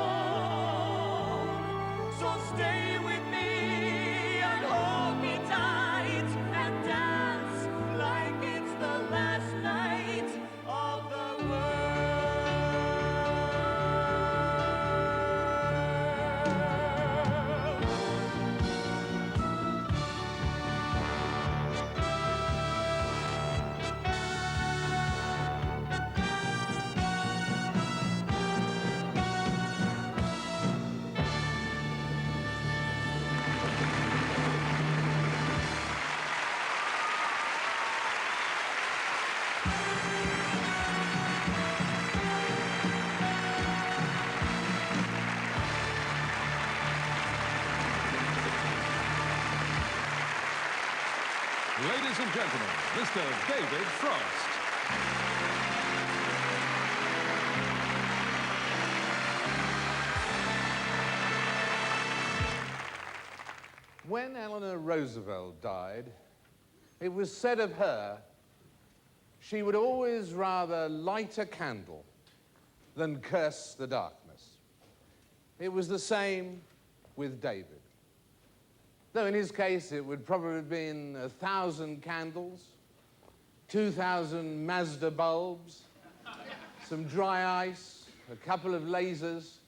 So stay with me and hold me tight and dance like it's the last night of the Ladies and gentlemen, Mr. David Frost. When Eleanor Roosevelt died, it was said of her she would always rather light a candle than curse the darkness. It was the same with David. Though in his case, it would probably have been 1,000 candles 2,000 Mazda bulbs, some dry ice, a couple of lasers,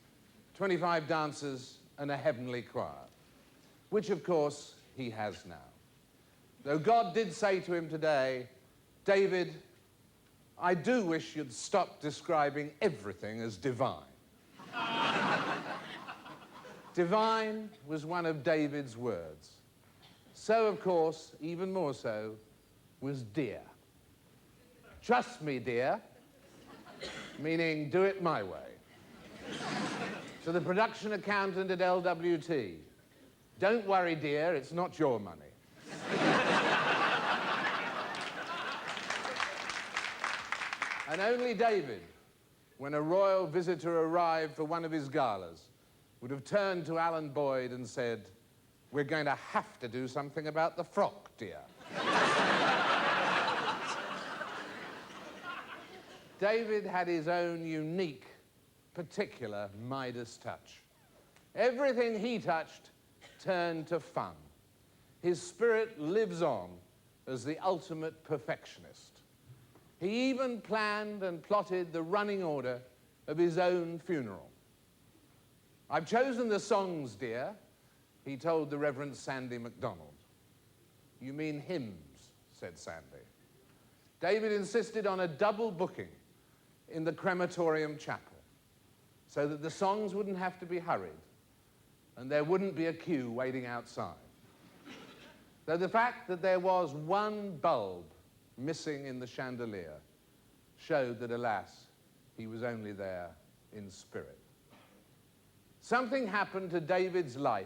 25 dancers, and a heavenly choir, which, of course, he has now. Though God did say to him today, David, I do wish you'd stop describing everything as divine. Divine was one of David's words. So, of course, even more so, was dear. Trust me, dear, meaning do it my way. To the production accountant at LWT, don't worry, dear, it's not your money. And only David, when a royal visitor arrived for one of his galas, would have turned to Alan Boyd and said, we're going to have to do something about the frock, dear. David had his own unique, particular Midas touch. Everything he touched turned to fun. His spirit lives on as the ultimate perfectionist. He even planned and plotted the running order of his own funeral. I've chosen the songs, dear, he told the Reverend Sandy MacDonald. You mean hymns, said Sandy. David insisted on a double booking in the crematorium chapel so that the songs wouldn't have to be hurried and there wouldn't be a queue waiting outside. Though the fact that there was one bulb missing in the chandelier showed that, alas, he was only there in spirit. Something happened to David's life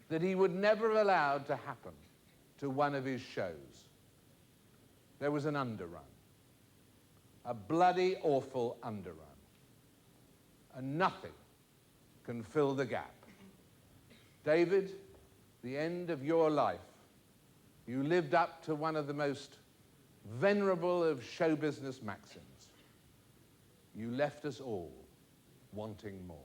that he would never have allowed to happen to one of his shows. There was an underrun. A bloody awful underrun. And nothing can fill the gap. David, the end of your life, you lived up to one of the most venerable of show business maxims. You left us all wanting more.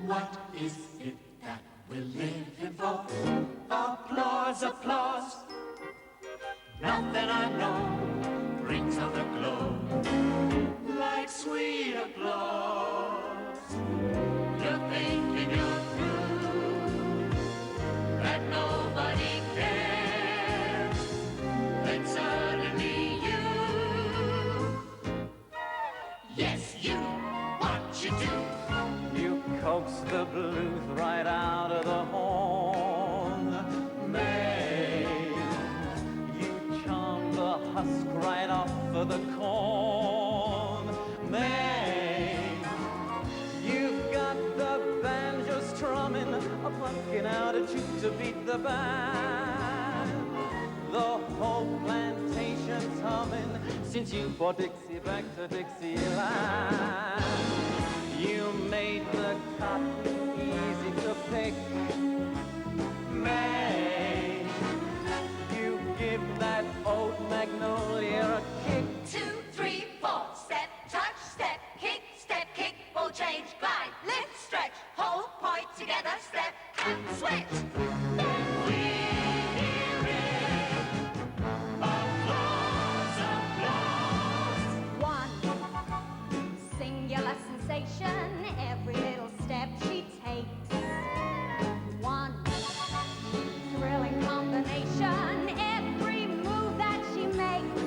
What is it that we're living for? Applause, applause. Nothing I know brings out the glow like sweet applause. You're thinking you're through, that nobody cares. Then suddenly you, yes, you, what you do? Coax the blues right out of the horn. May you charm the husk right off of the corn. May you've got the banjo strumming, a plucking out a tune to beat the band. The whole plantation's humming since you brought Dixie back to Dixieland. You made the cotton easy to pick. May you give that old magnolia a kick. 2, 3, 4, step, touch, step, kick, ball change, glide, lift, stretch, hold, point, together, step, and switch. Then we hear it. Applause, applause. 1, singular sensation, every little step she takes. 1, thrilling combination, every move that she makes.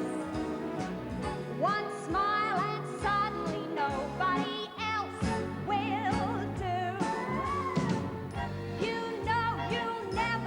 1 smile and suddenly nobody else will do. You know you never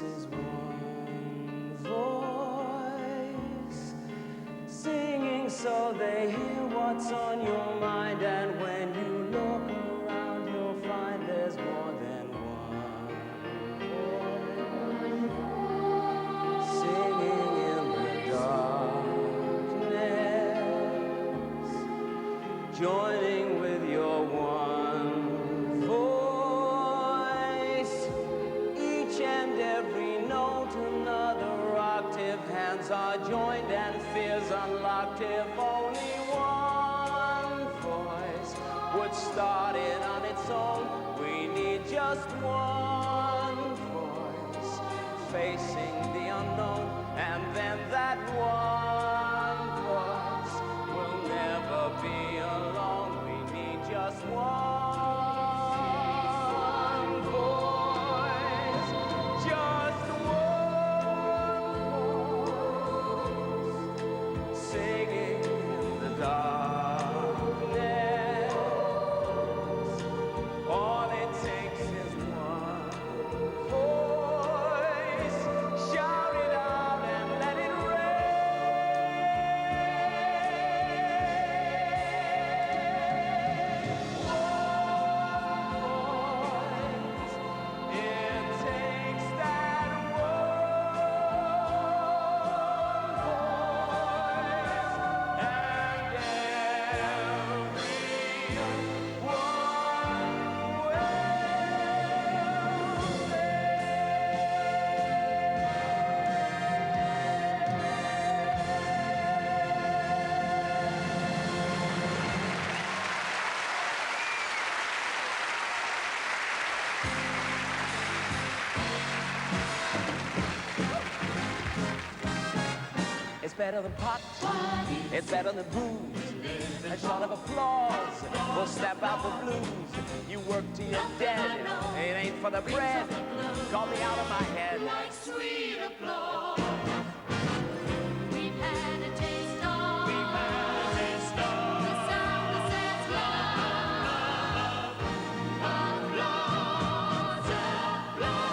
is one voice, singing so they hear what's on your mind. And when you look around, you'll find there's more than one voice, singing in the darkness, joining with your one voice. Each and every note another octave. Hands are joined and fears unlocked. If only one voice would start it on its own. We need just one voice facing the unknown, and then that one voice will never be alone. We need just one voice, just one voice, singing in the darkness. All it takes is one voice. Shout it out and let it It's better than pot, it's better than booze. A shot of applause will stamp out the blues. You work till you're dead, it ain't for the bread. Call me out of my head. Like sweet applause. We've had a taste of, the sound that says love. Applause, applause,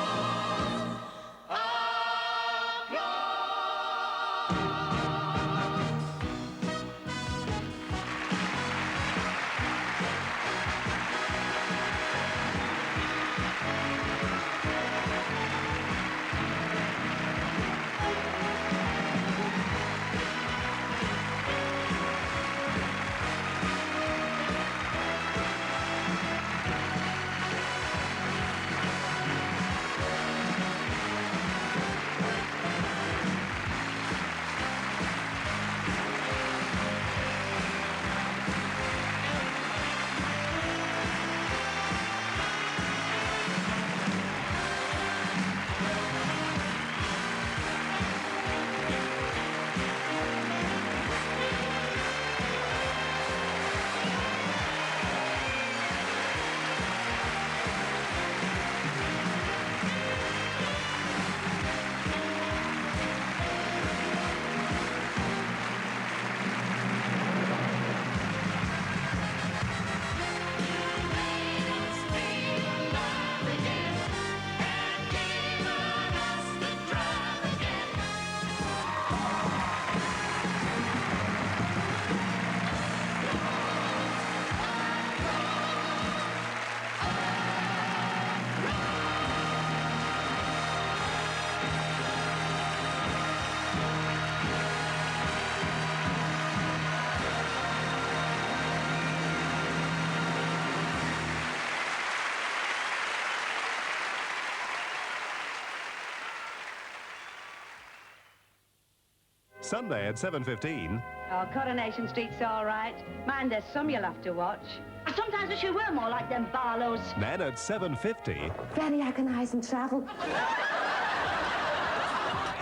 Sunday at 7:15. Oh, Coronation Street's all right. Mind, there's some you'll have to watch. I sometimes wish you were more like them Barlows. Then at 7:50, Very agonising travel.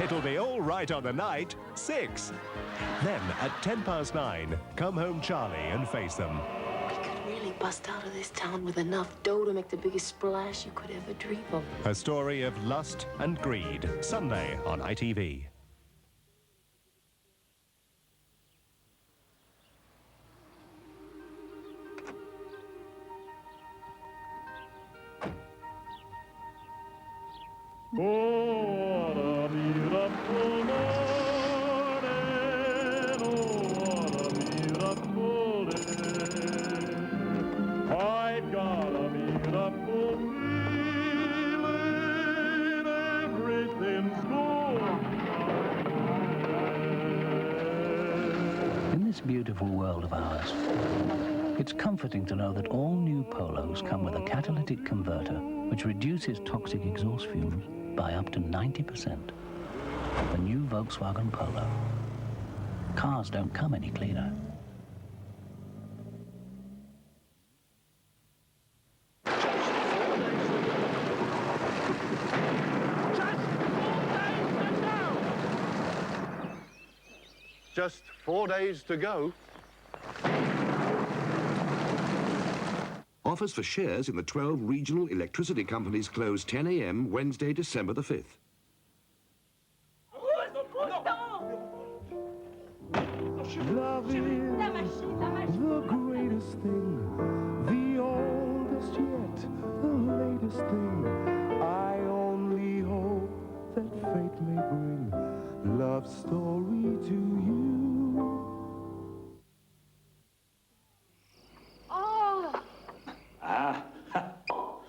it'll be all right on the night, 6. Then at 9:10, Come Home Charlie and face them. We could really bust out of this town with enough dough to make the biggest splash you could ever dream of. A story of lust and greed. Sunday on ITV. Oh. beautiful world of ours. It's comforting to know that all new Polos come with a catalytic converter which reduces toxic exhaust fumes by up to 90%. The new Volkswagen Polo. Cars don't come any cleaner. Just 4 days to go. Offers for shares in the 12 regional electricity companies close 10 a.m. Wednesday, December the 5th. Love is the greatest thing, the oldest yet, the latest thing. I only hope that fate may bring love story to you. Oh! Ah. Oh.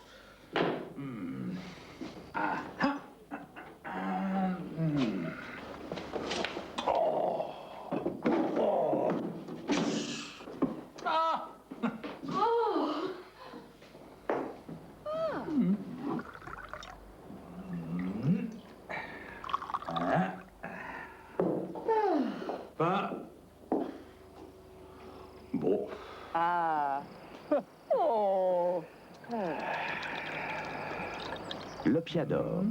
Le Piador.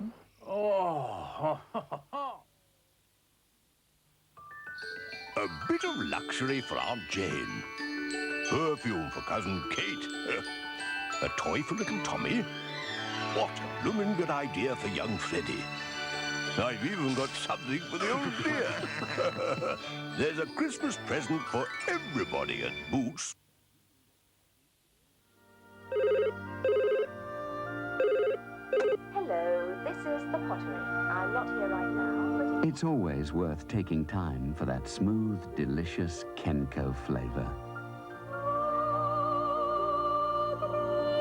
Oh. A bit of luxury for Aunt Jane. Perfume for Cousin Kate. A toy for little Tommy. What a bloomin' good idea for young Freddie. I've even got something for the old dear. There's a Christmas present for everybody at Boots. Hello, this is the Pottery. I'm not here right now, but... It's always worth taking time for that smooth, delicious Kenco flavor.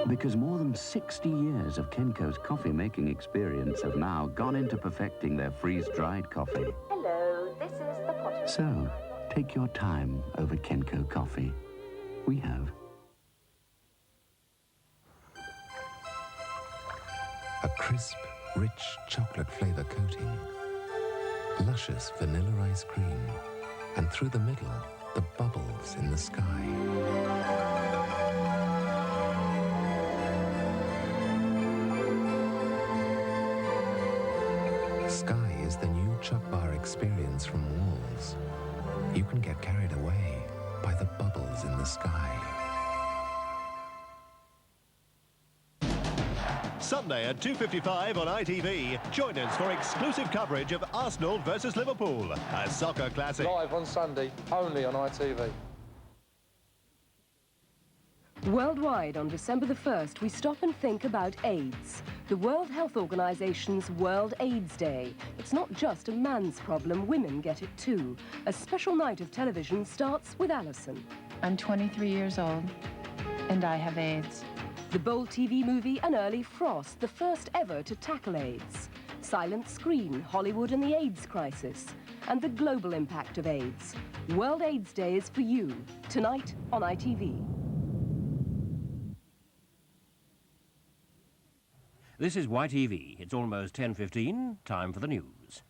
Because more than 60 years of Kenco's coffee-making experience have now gone into perfecting their freeze-dried coffee. Hello, this is the Pottery. So, take your time over Kenco coffee. We have. A crisp, rich chocolate flavor coating, luscious vanilla ice cream, and through the middle, the bubbles in the sky. Sky is the new Chuck Bar experience from Walls. You can get carried away by the bubbles in the sky. Sunday at 2:55 on ITV. Join us for exclusive coverage of Arsenal versus Liverpool, a soccer classic. Live on Sunday, only on ITV. Worldwide on December the 1st, we stop and think about AIDS. The World Health Organization's World AIDS Day. It's not just a man's problem, women get it too. A special night of television starts with Alison. I'm 23 years old, and I have AIDS. The bold TV movie An Early Frost, the first ever to tackle AIDS. Silent Screen, Hollywood and the AIDS crisis. And the global impact of AIDS. World AIDS Day is for you, tonight on ITV. This is YTV. It's almost 10:15. Time for the news.